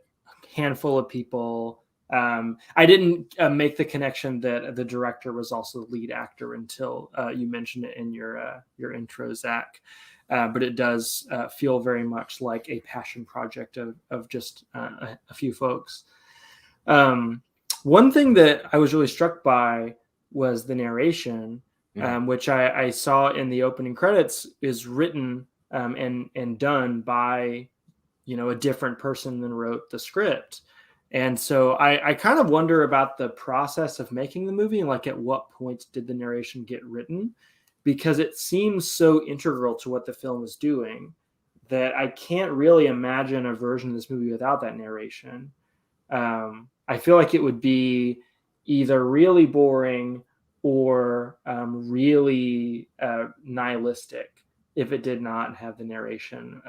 handful of people. I didn't make the connection that the director was also the lead actor until you mentioned it in your intro, Zach. But it does feel very much like a passion project of just a few folks. Um, One thing that I was really struck by was the narration, Mhm. which I saw in the opening credits is written and done by a different person than wrote the script. And so I kind of wonder about the process of making the movie and like at what point did the narration get written, because it seems so integral to what the film is doing that I can't really imagine a version of this movie without that narration. I feel like it would be either really boring or really nihilistic if it did not have the narration.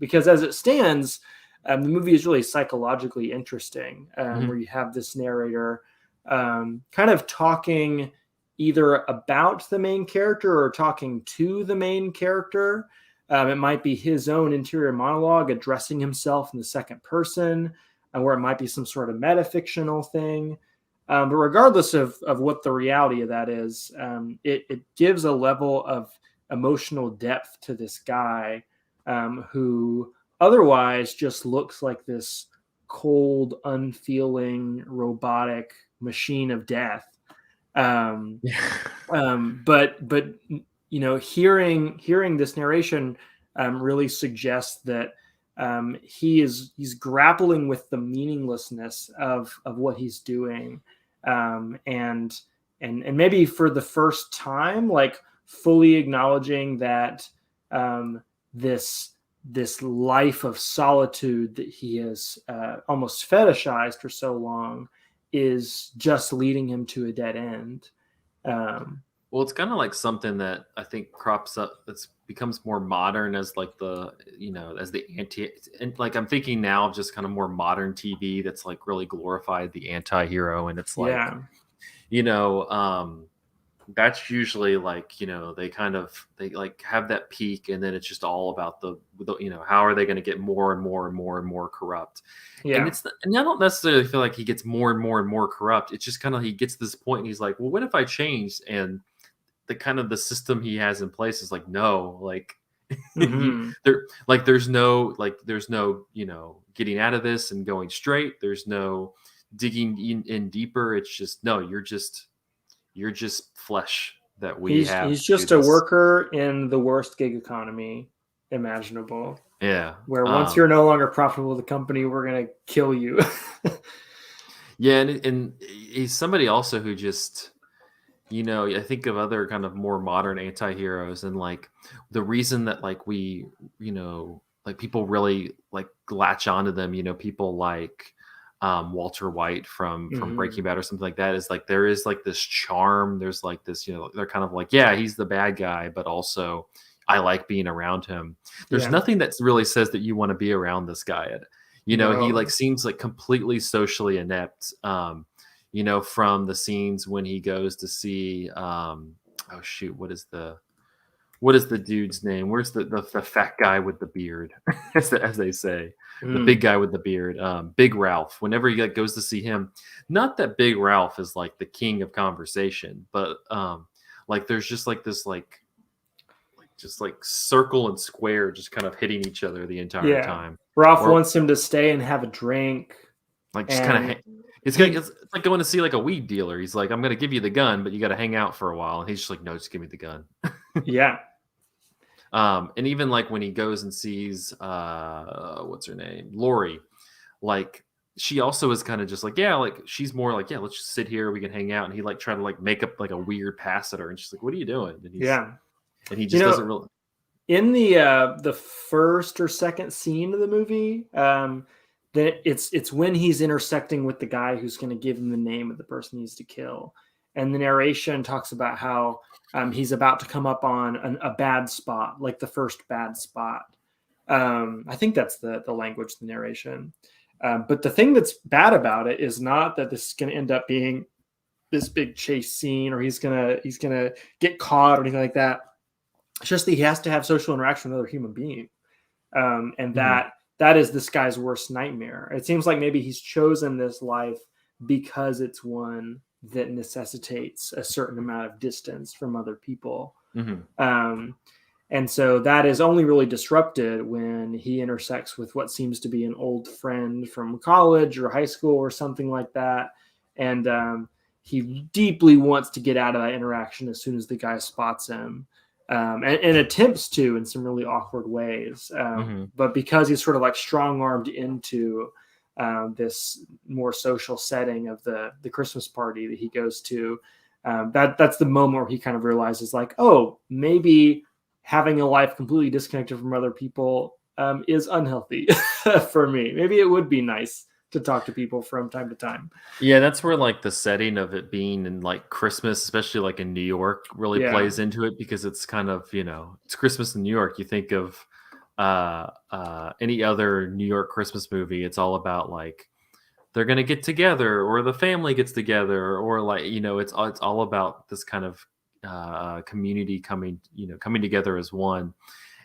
Because as it stands, the movie is really psychologically interesting, where Mhm. you have this narrator kind of talking either about the main character or talking to the main character. It might be his own interior monologue addressing himself in the second person, where it might be some sort of metafictional thing. But regardless of what the reality of that is, it gives a level of emotional depth to this guy who otherwise just looks like this cold, unfeeling, robotic machine of death. Um, Yeah. but hearing this narration really suggests that he's grappling with the meaninglessness of what he's doing, and maybe for the first time, like fully acknowledging that this life of solitude that he has almost fetishized for so long is just leading him to a dead end. Um, Well, it's kind of like something that I think crops up that's becomes more modern as like as the anti, and like I'm thinking now of just kind of more modern TV that's like really glorified the anti-hero, and it's like, yeah, you know, that's usually like, they like have that peak, and then it's just all about the how are they going to get more and more and more and more corrupt. And yeah, and I don't necessarily feel like he gets more and more and more corrupt. It's just kind of he gets to this point and he's like, well, what if I changed? And the kind of the system he has in place is like, no, like hmm there's no getting out of this and going straight. There's no digging in deeper. It's just, no, you're just flesh that we have he's to do just a this. worker in the worst gig economy imaginable, Yeah. where once you're no longer profitable with the company, we're gonna kill you. Yeah, and he's somebody also who just, I think of other kind of more modern anti-heroes, and like the reason that like like people really like latch onto them, people like Walter White from Breaking Mhm. Bad or something like that, is like there is like this charm. There's like this, they're kind of like, yeah, he's the bad guy, but also I like being around him. There's Yeah. nothing that really says that you want to be around this guy. He like No. seems like completely socially inept. From the scenes when he goes to see, oh shoot, what is the dude's name? Where's the fat guy with the beard, as they say, the big Mm. guy with the beard, Big Ralph. Whenever he like, goes to see him, not that Big Ralph is like the king of conversation, but like there's just like this like just like circle and square just kind of hitting each other the entire Yeah. time, Ralph or wants him to stay and have a drink, like just kind of. and It's, like, he it's like going to see like a weed dealer. He's like, I'm going to give you the gun, but you got to hang out for a while. And he's just like, no, just give me the gun. yeah. And even like when he goes and sees what's her name, Lori, like she also is kind of just like, yeah, like she's more like, yeah, let's just sit here, we can hang out. And he like try to like make up like a weird pass at her, and she's like, what are you doing? Yeah. And he You just know, doesn't really. in the first or second scene of the movie, that it's when he's intersecting with the guy who's going to give him the name of the person he needs to kill, and the narration talks about how he's about to come up on a bad spot, like the first bad spot. I think that's the language, the narration. But the thing that's bad about it is not that this is going to end up being this big chase scene, or he's gonna get caught or anything like that. It's just that he has to have social interaction with another human being, and Mhm, that is this guy's worst nightmare. It seems like maybe he's chosen this life because it's one that necessitates a certain amount of distance from other people. mhm, Um, and so that is only really disrupted when he intersects with what seems to be an old friend from college or high school or something like that. And he deeply wants to get out of that interaction as soon as the guy spots him, and attempts to in some really awkward ways. mhm. But because he's sort of like strong armed into this more social setting of the Christmas party that he goes to, that's the moment where he kind of realizes, like, oh, maybe having a life completely disconnected from other people is unhealthy for me. Maybe it would be nice to talk to people from time to time. Yeah, that's where like the setting of it being in like Christmas, especially like in New York, really Yeah. plays into it, because it's kind of, it's Christmas in New York. You think of any other New York Christmas movie, it's all about like they're gonna get together, or the family gets together, or like, it's all about this kind of community coming together as one.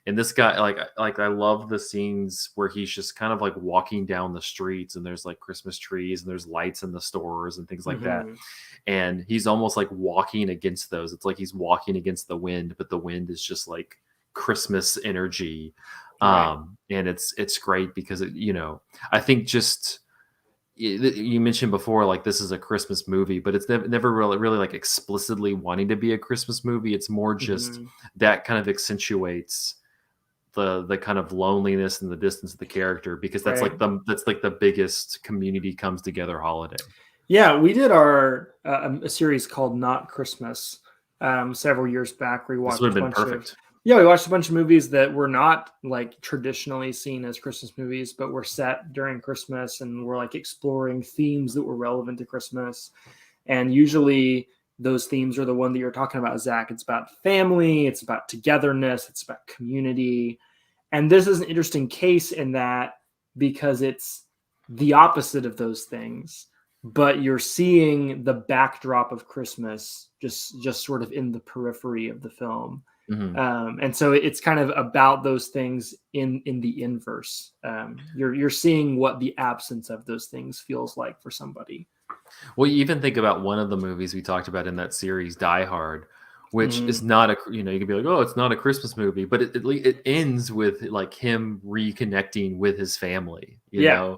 And this guy, like I love the scenes where he's just kind of like walking down the streets, and there's like Christmas trees, and there's lights in the stores and things like that, Hmm. and he's almost like walking against those. It's like he's walking against the wind, but the wind is just like Christmas energy. Right. And it's great because I think just you mentioned before, like this is a Christmas movie, but it's never really like explicitly wanting to be a Christmas movie. It's more just Hmm. that kind of accentuates the kind of loneliness and the distance of the character, because Right. that's like the biggest community comes together holiday. Yeah, we did our a series called Not Christmas several years back. We This would watched have a been bunch of perfect. Yeah, we watched a bunch of movies that were not like traditionally seen as Christmas movies, but were set during Christmas and were like exploring themes that were relevant to Christmas. And usually those themes are the one that you're talking about, Zach. It's about family, it's about togetherness, it's about community. And this is an interesting case in that, because it's the opposite of those things, but you're seeing the backdrop of Christmas just sort of in the periphery of the film. Hmm. And so it's kind of about those things in the inverse. You're seeing what the absence of those things feels like for somebody. Well, you even think about one of the movies we talked about in that series, Die Hard, which is Mhm. not you could be like, oh, it's not a Christmas movie, but it ends with like him reconnecting with his family, Yeah.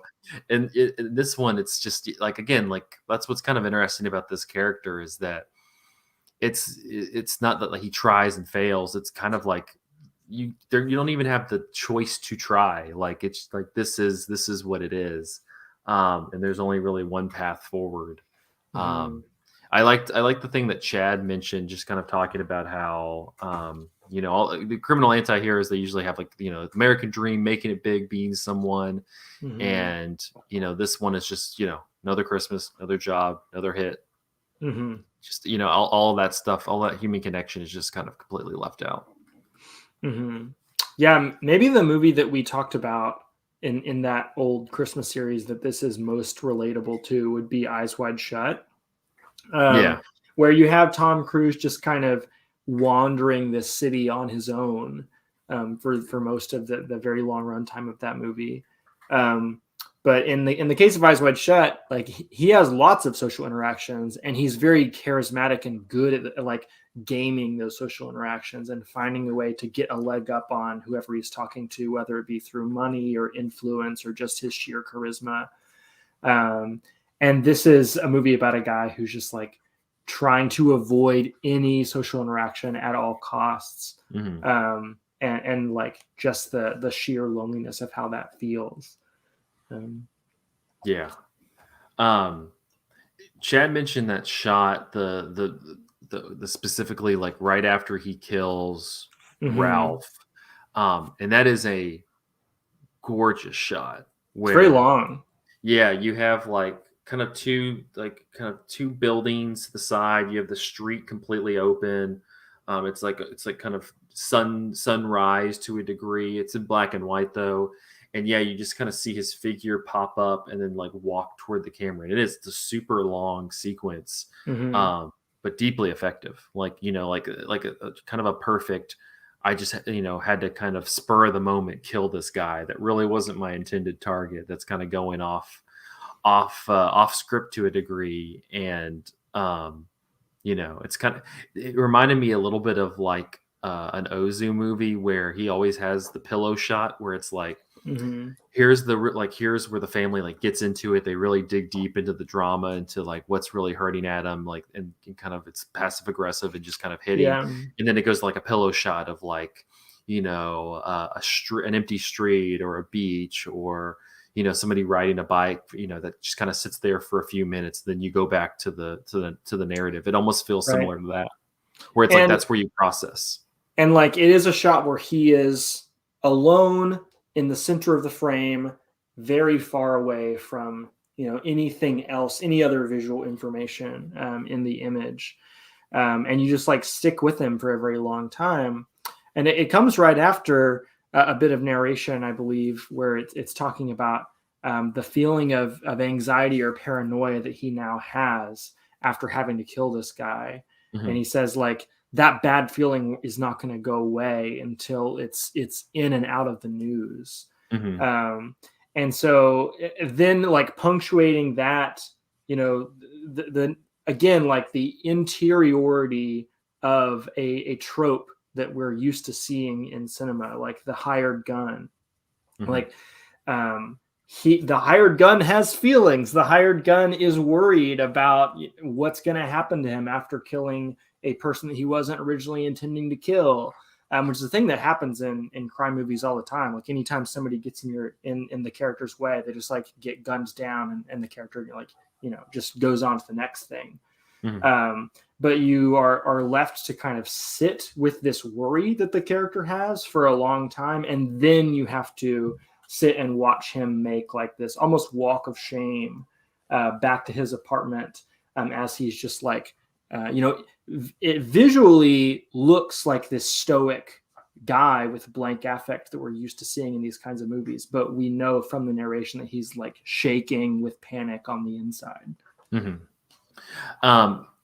and in this one, it's just like, again, like that's what's kind of interesting about this character, is that it's not that like he tries and fails. It's kind of like you don't even have the choice to try. Like it's like this is what it is, and there's only really one path forward. Mhm. um I liked the thing that Chad mentioned, just kind of talking about how all the criminal anti-heroes, they usually have like, American dream, making it big, being someone. Hmm. And, this one is just, another Christmas, another job, another hit. Hmm. Just, all of that stuff, all that human connection is just kind of completely left out. Hmm. Yeah, maybe the movie that we talked about in that old Christmas series that this is most relatable to would be Eyes Wide Shut, um, Yeah. where you have Tom Cruise just kind of wandering this city on his own, for most of the very long runtime of that movie. Um, but in the case of Eyes Wide Shut, like he has lots of social interactions, and he's very charismatic and good at like gaming those social interactions and finding a way to get a leg up on whoever he's talking to, whether it be through money or influence or just his sheer charisma. Um, and this is a movie about a guy who's just like trying to avoid any social interaction at all costs. Hmm. And like just the sheer loneliness of how that feels. Um, Yeah. Um, Chad mentioned that shot, the specifically like right after he kills mhm. Ralph. And that is a gorgeous shot It's very where, long. yeah, you have like kind of two buildings to the side. You have the street completely open. It's like kind of sunrise to a degree. It's in black and white though, and yeah, you just kind of see his figure pop up and then like walk toward the camera. And it is the super long sequence, Mhm. um, but deeply effective. Like, like a kind of a perfect. I just had to kind of spur of the moment kill this guy that really wasn't my intended target. That's kind of going off script to a degree. And it reminded me a little bit of like an Ozu movie where he always has the pillow shot where it's like, Mhm. here's where the family like gets into it. They really dig deep into the drama, into like what's really hurting at them, like, and kind of it's passive aggressive and just kind of hitting. Yeah. And then it goes to like a pillow shot of like, an empty street or a beach, or somebody riding a bike, that just kind of sits there for a few minutes. Then you go back to the narrative. It almost feels Right. similar to that, where it's like And that's where you process. like it is a shot where he is alone in the center of the frame, very far away from anything else, any other visual information in the image, and you just like stick with him for a very long time. And it comes right after a bit of narration, I believe, where it's talking about the feeling of anxiety or paranoia that he now has after having to kill this guy. And Hmm. he says like that bad feeling is not going to go away until it's in and out of the news. Hmm. Um, and so then like punctuating that, the again like the interiority of a trope that we're used to seeing in cinema, like the hired gun. Hmm. Like the hired gun has feelings. The hired gun is worried about what's going to happen to him after killing a person that he wasn't originally intending to kill. Which is a thing that happens in crime movies all the time. Like anytime somebody gets in the character's way, they just like get guns down, and the character like just goes on to the next thing. Hmm. Um, but you are left to kind of sit with this worry that the character has for a long time, and then you have to sit and watch him make like this almost walk of shame back to his apartment, as he's just like it visually looks like this stoic guy with blank affect that we're used to seeing in these kinds of movies, but we know from the narration that he's like shaking with panic on the inside. Hmm.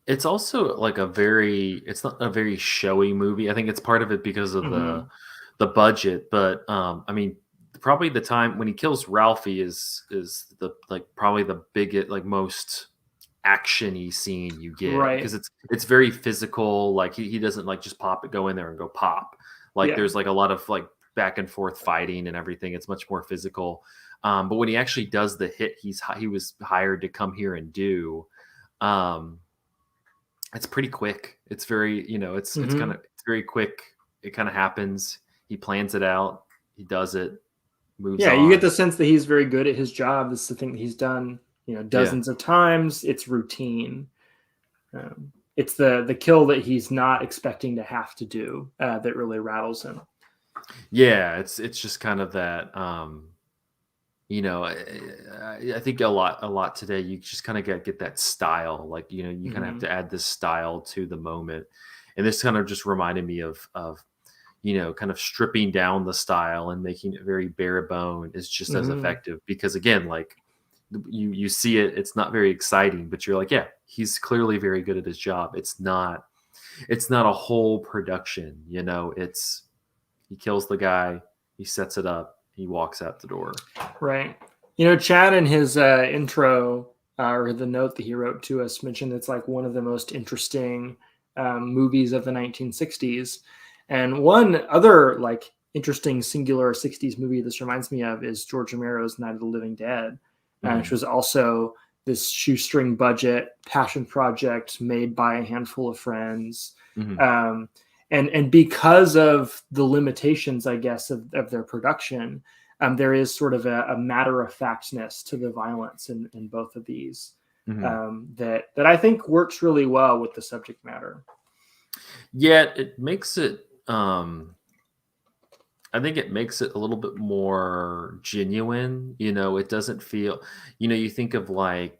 It's also like it's not a very showy movie. I think it's part of it because of the Mm-hmm. the budget, but I mean, probably the time when he kills Ralphie is the like probably the biggest, like most actiony scene you get, because Right. it's very physical. Like he doesn't like just go in there and go pop. Like Yeah. there's like a lot of like back and forth fighting and everything. It's much more physical. But when he actually does the hit he was hired to come here and do, um, it's pretty quick. It's very, Mm-hmm. it's very quick. It kind of happens. He plans it out. He does it. Moves Yeah, you get on. the sense that he's very good at his job. This is the thing that he's done, Yeah. dozens of times. It's routine. it's the kill that he's not expecting to have to do that really rattles him. Yeah, it's just kind of that. I think a lot today. You just kind of get that style. Like you kind of have Hmm. to add this style to the moment, and this kind of just reminded me of kind of stripping down the style and making it very bare bone is just as Hmm. effective because again, like you see it, it's not very exciting, but you're like, yeah, he's clearly very good at his job. It's not a whole production, it's he kills the guy, he sets it up, he walks out the door. Right. Chad in his intro or the note that he wrote to us mentioned it's like one of the most interesting movies of the 1960s. And one other like interesting singular 60s movie this reminds me of is George Romero's Night of the Living Dead, which Hmm. was also this shoestring budget passion project made by a handful of friends. Hmm. Um, and because of the limitations, I guess, of their production, there is sort of a matter of factness to the violence in both of these Hmm. that I think works really well with the subject matter. Yet it makes it I think it makes it a little bit more genuine. It doesn't feel, you think of like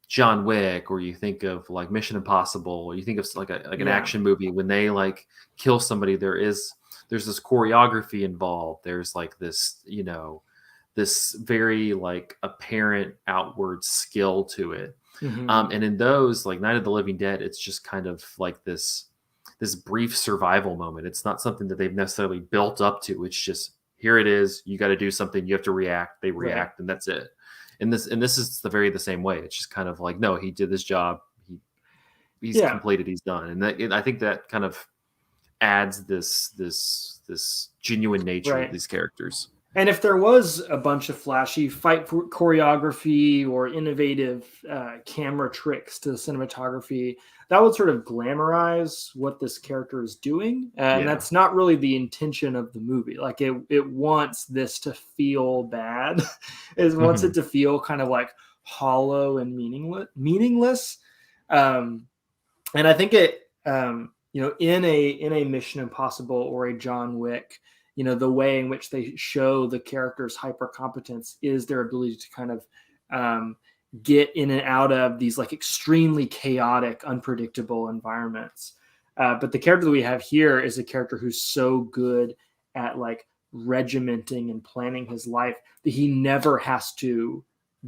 John Wick, or you think of like Mission Impossible, or you think of like an Yeah. action movie when they like kill somebody. There's this choreography involved. There's like this very like apparent outward skill to it. Hmm. And in those, like Night of the Living Dead, it's just kind of like this brief survival moment. It's not something that they've necessarily built up to. It's just here it is. You got to do something. You have to react. They Right. react, and that's it. And this is the same way. It's just kind of like, no, he did this job. He's Yeah. completed. He's done. I think that kind of adds this genuine nature of Right. these characters. And if there was a bunch of flashy fight choreography or innovative camera tricks to the cinematography, that would sort of glamorize what this character is doing. And Yeah. that's not really the intention of the movie. Like it wants this to feel bad. It wants Hmm. it to feel kind of like hollow and meaningless. Um, and I think it in a Mission Impossible or a John Wick, the way in which they show the character's hyper competence is their ability to kind of um, get in and out of these like extremely chaotic, unpredictable environments. But the character that we have here is a character who's so good at like regimenting and planning his life that he never has to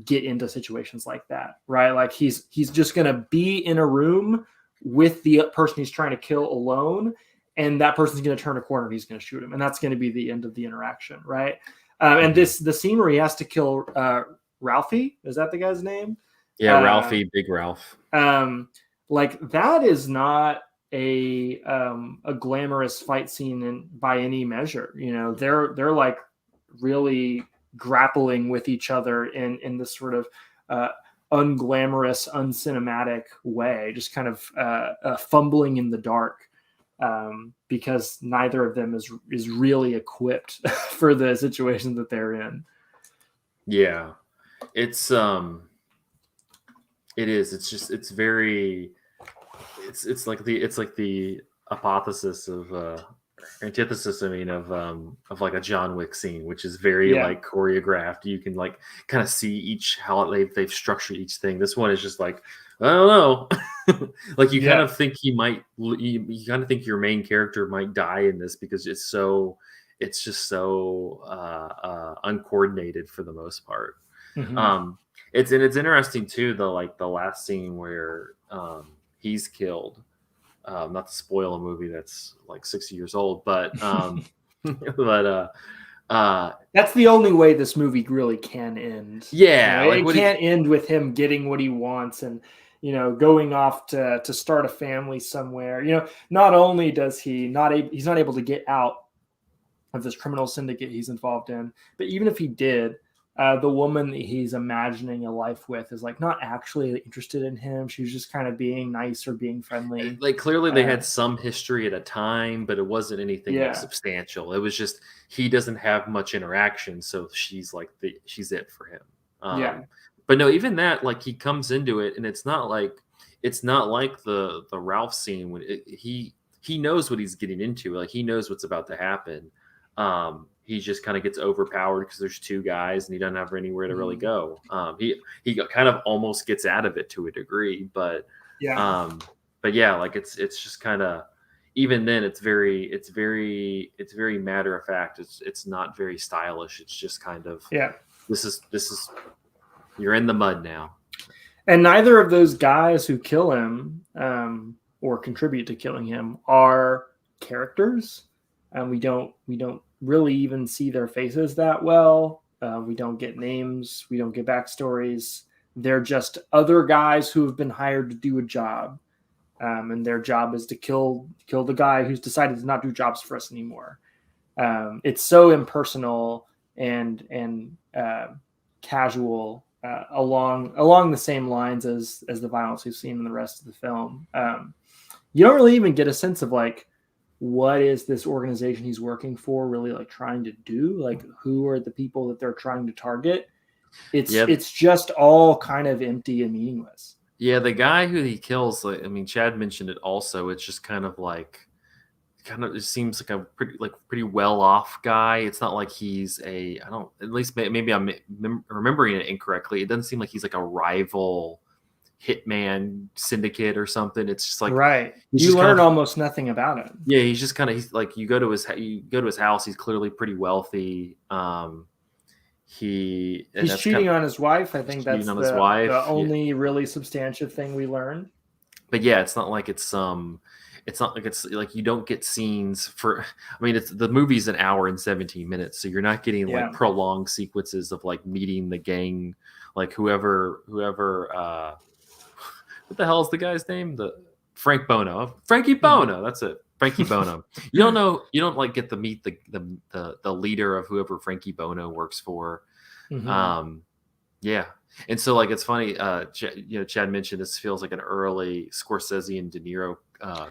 get into situations like that, right? Like he's just gonna be in a room with the person he's trying to kill alone, and that person's going to turn a corner and he's going to shoot him, and that's going to be the end of the interaction, right? And Hmm. the scene where he has to kill Ralphie, is that the guy's name? Yeah, Uh, Ralphie, Big Ralph. um, like that is not a glamorous fight scene by any measure. They're like really grappling with each other in this sort of uh, unglamorous, uncinematic way, just kind of fumbling in the dark, because neither of them is really equipped for the situation that they're in. Yeah, it's it is. It's just it's very it's like the apothesis of antithesis, I mean, of like a John Wick scene, which is very Yeah, like choreographed. You can like kind of see each how they've structured each thing. This one is just like, I don't know. Like you kind yeah, of think you kind of think your main character might die in this because it's just so uncoordinated for the most part. hmm, um it's interesting too, the last scene where he's killed. Not to spoil a movie that's like 60 years old, but but that's the only way this movie really can end. yeah, like It what he can't end with him getting what he wants and going off to start a family somewhere. Not only does he's not able to get out of this criminal syndicate he's involved in, but even if he did, the woman that he's imagining a life with is like not actually interested in him. She's just kind of being nice or being friendly. like clearly they Uh, had some history at a time, but it wasn't anything like yeah, substantial. It was just he doesn't have much interaction, so she's it for him. yeah, But no, even that, like he comes into it, and it's not like it's not like the Ralph scene when he knows what he's getting into. Like he knows what's about to happen. He just kind of gets overpowered because there's two guys and he doesn't have anywhere to really Mhm. go. He kind of almost gets out of it to a degree, Yeah, um, but yeah, like it's just kind of even then it's very matter of fact. It's not very stylish. It's just kind of yeah. this is you're in the mud now. And neither of those guys who kill him or contribute to killing him are characters. We don't really even see their faces that well. We don't get names. We don't get backstories. They're just other guys who have been hired to do a job, and their job is to kill the guy who's decided to not do jobs for us anymore. It's so impersonal and casual along the same lines as the violence we've seen in the rest of the film. You don't really even get a sense of like what is this organization he's working for really like trying to do, like who are the people that they're trying to target. it's Yeah, it's just all kind of empty and meaningless. yeah. The guy who he kills, like, I mean, Chad mentioned it also. It's just kind of like it seems like a pretty well off guy. It's not like he's a I don't at least maybe I'm remembering it incorrectly. It doesn't seem like he's like a rival hitman syndicate or something. It's just like Right, he's you just kind learn of almost nothing about him. yeah. He's just kind of he's like you go to his house. He's clearly pretty wealthy. He and He's that's kind cheating of on his wife. I think cheating that's on his the wife. Yeah, only really substantive thing we learn. but yeah, it's not like it's not like it's like you don't get scenes for I mean it's the movie's an hour and 17 minutes, so you're not getting like Yeah. prolonged sequences of like meeting the gang, like whoever what the hell is the guy's name? The Frank Bono. Frankie Mhm. Bono, that's it. Frankie Bono. You don't like get to meet the leader of whoever Frankie Bono works for. Mhm. Um yeah. And so, like, it's funny. Chad mentioned this feels like an early Scorsese and De Niro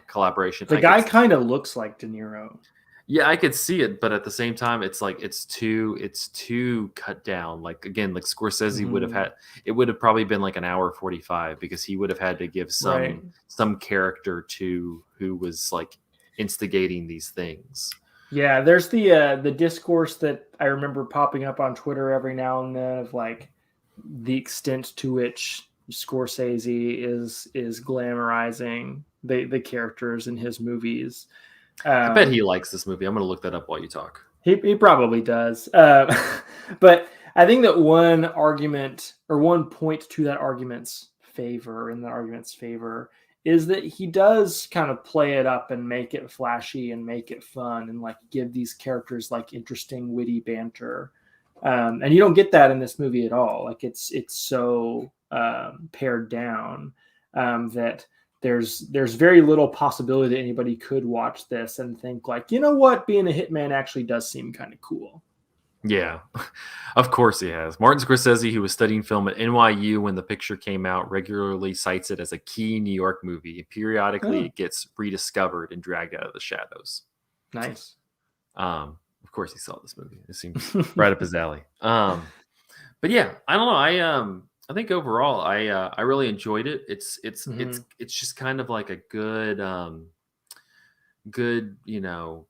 collaboration. The guy kind of looks like De Niro. Yeah, I could see it, but at the same time, it's like it's too cut down. Like again, like Scorsese would have Mhm. had it would have probably been like an hour 45 because he would have had to give Right. some character to who was like instigating these things. Yeah, there's the discourse that I remember popping up on Twitter every now and then of like the extent to which Scorsese is glamorizing the characters in his movies. I bet Um, he likes this movie. I'm gonna look that up while you talk. he probably does. But I think that one argument or one point to that argument's favor, in the argument's favor, is that he does kind of play it up and make it flashy and make it fun and like give these characters like interesting, witty banter. And you don't get that in this movie at all. Like it's so pared down that there's very little possibility that anybody could watch this and think like, you know what, being a hitman actually does seem kind of cool. Yeah, of course he has. Martin Scorsese, who was studying film at NYU when the picture came out, regularly cites it as a key New York movie. Periodically, Oh, it gets rediscovered and dragged out of the shadows. nice. Of course, he saw this movie. It seems right up his alley. But yeah, I don't know. I think overall, I really enjoyed it. Hmm. It's just kind of like a good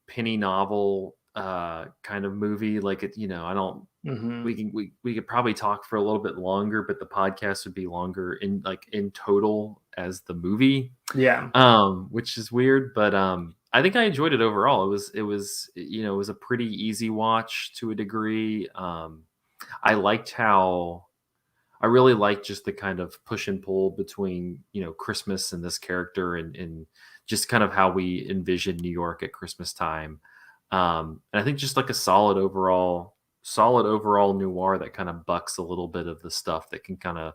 penny novel kind of movie. Like it, I don't Hmm. we could probably talk for a little bit longer, but the podcast would be longer in total as the movie, Yeah. which is weird. But I think I enjoyed it overall. It was a pretty easy watch to a degree. I liked how I really liked just the kind of push and pull between Christmas and this character and just kind of how we envision New York at Christmas time. And I think just like a solid overall noir that kind of bucks a little bit of the stuff that can kind of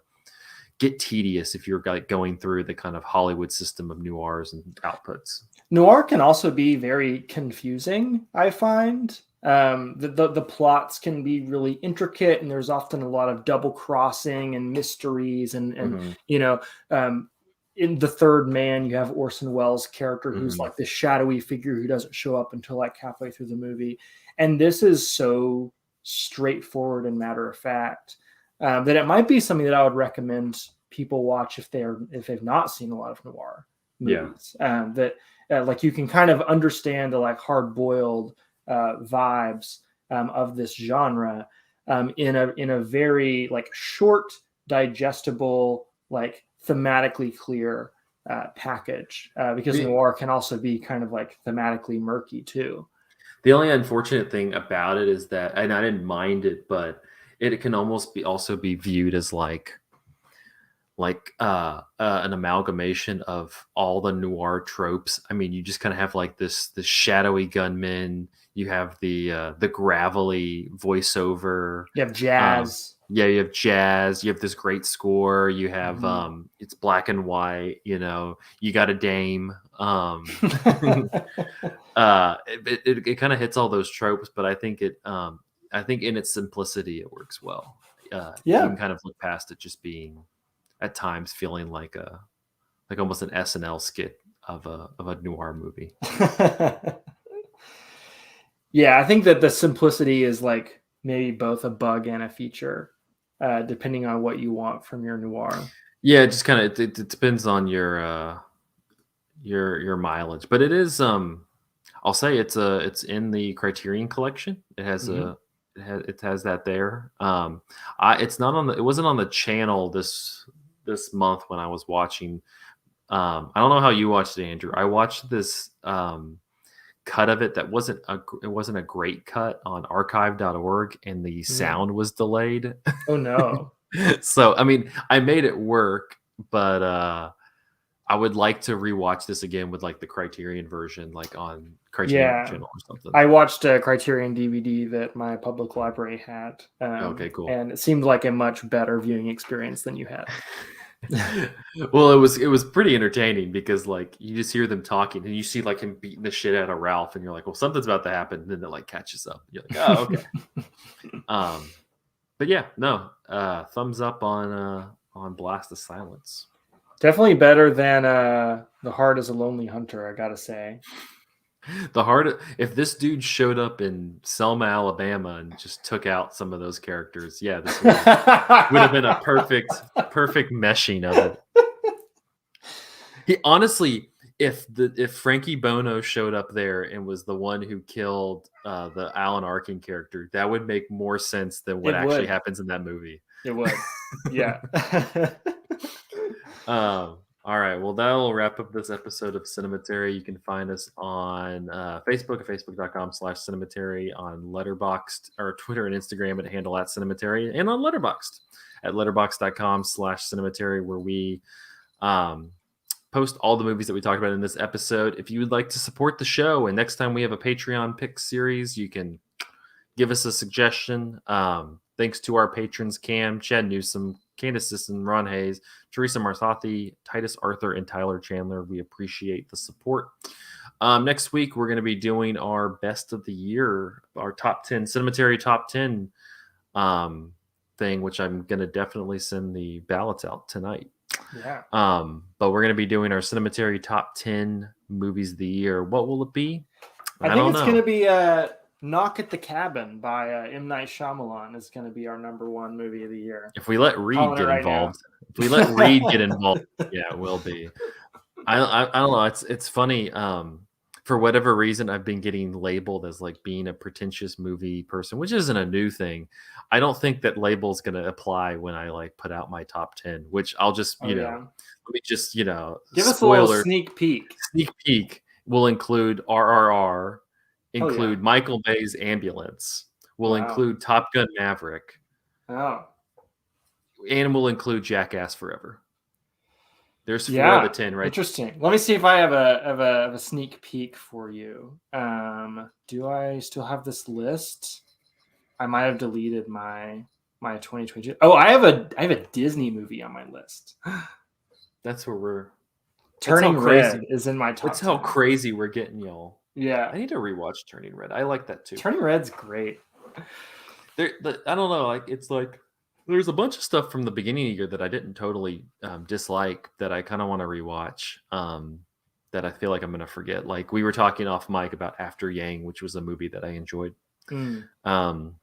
get tedious if you're like going through the kind of Hollywood system of noirs and outputs. Noir can also be very confusing, I find. The plots can be really intricate, and there's often a lot of double crossing and mysteries, and Hmm. you know, um, in The Third Man, you have Orson Welles' character who's Hmm. like this shadowy figure who doesn't show up until like halfway through the movie, and this is so straightforward and matter of fact that it might be something that I would recommend people watch if they've not seen a lot of noir Yeah. movies. That like you can kind of understand the like hard boiled vibes of this genre in a very like short, digestible, like thematically clear package. Because The noir can also be kind of like thematically murky too. the only unfortunate thing about it is that, and I didn't mind it, but it can almost be also be viewed as an amalgamation of all the noir tropes. I mean, you just kind of have like this shadowy gunman. You have the gravelly voiceover. You have Um, jazz. yeah, you have jazz. You have this great score. You have Mhm. it's black and white. You got a dame. It kind of hits all those tropes, but I think in its simplicity it works well. You Yeah. can kind of look past it just being at times feeling like almost an SNL skit of a noir movie. Yeah, I think that the simplicity is like maybe both a bug and a feature, depending on what you want from your noir. Yeah, it just kind of it depends on your mileage, but it is I'll say it's in the Criterion collection. Mhm. It has that there. It's not on the it wasn't on the channel this month when I was watching. I don't know how you watched it, Andrew. I watched this cut of it that it wasn't a great cut on archive.org, and the Mm. sound was delayed. Oh no. So I mean, I made it work, but I would like to rewatch this again with like the Criterion version, like on Criterion Yeah. channel or something. I watched a Criterion DVD that my public library had, Okay, cool. and it seemed like a much better viewing experience than you had. Well, it was pretty entertaining because like you just hear them talking and you see like him beating the shit out of Ralph, and you're like, well, something's about to happen. And then it like catches up. You're like, oh, okay. Um, but yeah, no, thumbs up on Blast of Silence. Definitely better than The Heart is a Lonely Hunter, I gotta say. The hard if this dude showed up in Selma, Alabama, and just took out some of those characters, yeah, this would have been a perfect meshing of it. He honestly, if Frankie Bono showed up there and was the one who killed the Alan Arkin character, that would make more sense than what It actually would. happens in that movie. It would. Yeah. All right. Well, that'll wrap up this episode of Cinematary. You can find us on Facebook at facebook.com/cinematary, on Letterboxd, or Twitter and Instagram at handle at Cinematary, and on Letterboxd at letterboxd.com/cinematary, where we um, post all the movies that we talked about in this episode. If you would like to support the show, and next time we have a Patreon pick series, you can give us a suggestion. Thanks to our patrons Cam, Chad Newsom, Candace Sisson, Ron Hayes, Teresa Marsathi, Titus Arthur, and Tyler Chandler. We appreciate the support. Next week, we're going to be doing our best of the year, our top 10, Cinematary top 10 thing, which I'm going to definitely send the ballots out tonight. Yeah. But we're going to be doing our Cinematary top 10 movies of the year. What will it be? I I think don't it's know. going to be Knock at the Cabin by M. Night Shyamalan is going to be our number one movie of the year. If we let Reed Calling it get right now. involved, if we let Reed get involved, yeah, it will be. I don't know. It's funny. For whatever reason, I've been getting labeled as like being a pretentious movie person, which isn't a new thing. I don't think that label's going to apply when I like put out my top 10, which I'll just, Oh, yeah. let me just, Give us a little spoiler sneak peek. sneak peek will include RRR, Oh, yeah. include Michael Bay's Ambulance, will Wow. include Top Gun Maverick, Oh. and will include Jackass Forever. There's 4 of the Yeah. 10 right. Interesting. Let me see if I have a sneak peek for you. Do I still have this list? I might have deleted my 2022. Oh, I have a Disney movie on my list. That's where we're. That's how Turning Red crazy. is in my That's top how 10. crazy we're getting, y'all. Yeah. I need to rewatch Turning Red. I like that too. Turning Red's great. I don't know. Like it's like there's a bunch of stuff from the beginning of the year that I didn't totally dislike that I kind of want to rewatch. That I feel like I'm gonna forget. Like we were talking off mic about After Yang, which was a movie that I enjoyed. Mm. Um,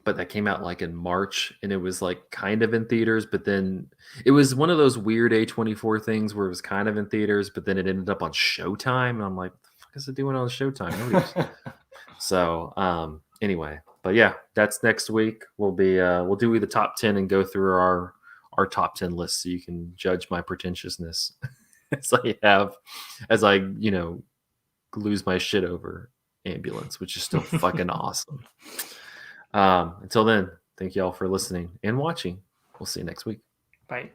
but that came out like in March, and it was like kind of in theaters, but then it was one of those weird A24 things where it was kind of in theaters, but then it ended up on Showtime, and I'm like, "What the fuck is it doing on Showtime?" Nobody's so, anyway, but yeah, that's next week. We'll do the top 10 and go through our top 10 lists so you can judge my pretentiousness as I have as I, lose my shit over Ambulance, which is still fucking awesome. Until then, thank you all for listening and watching. We'll see you next week. Bye.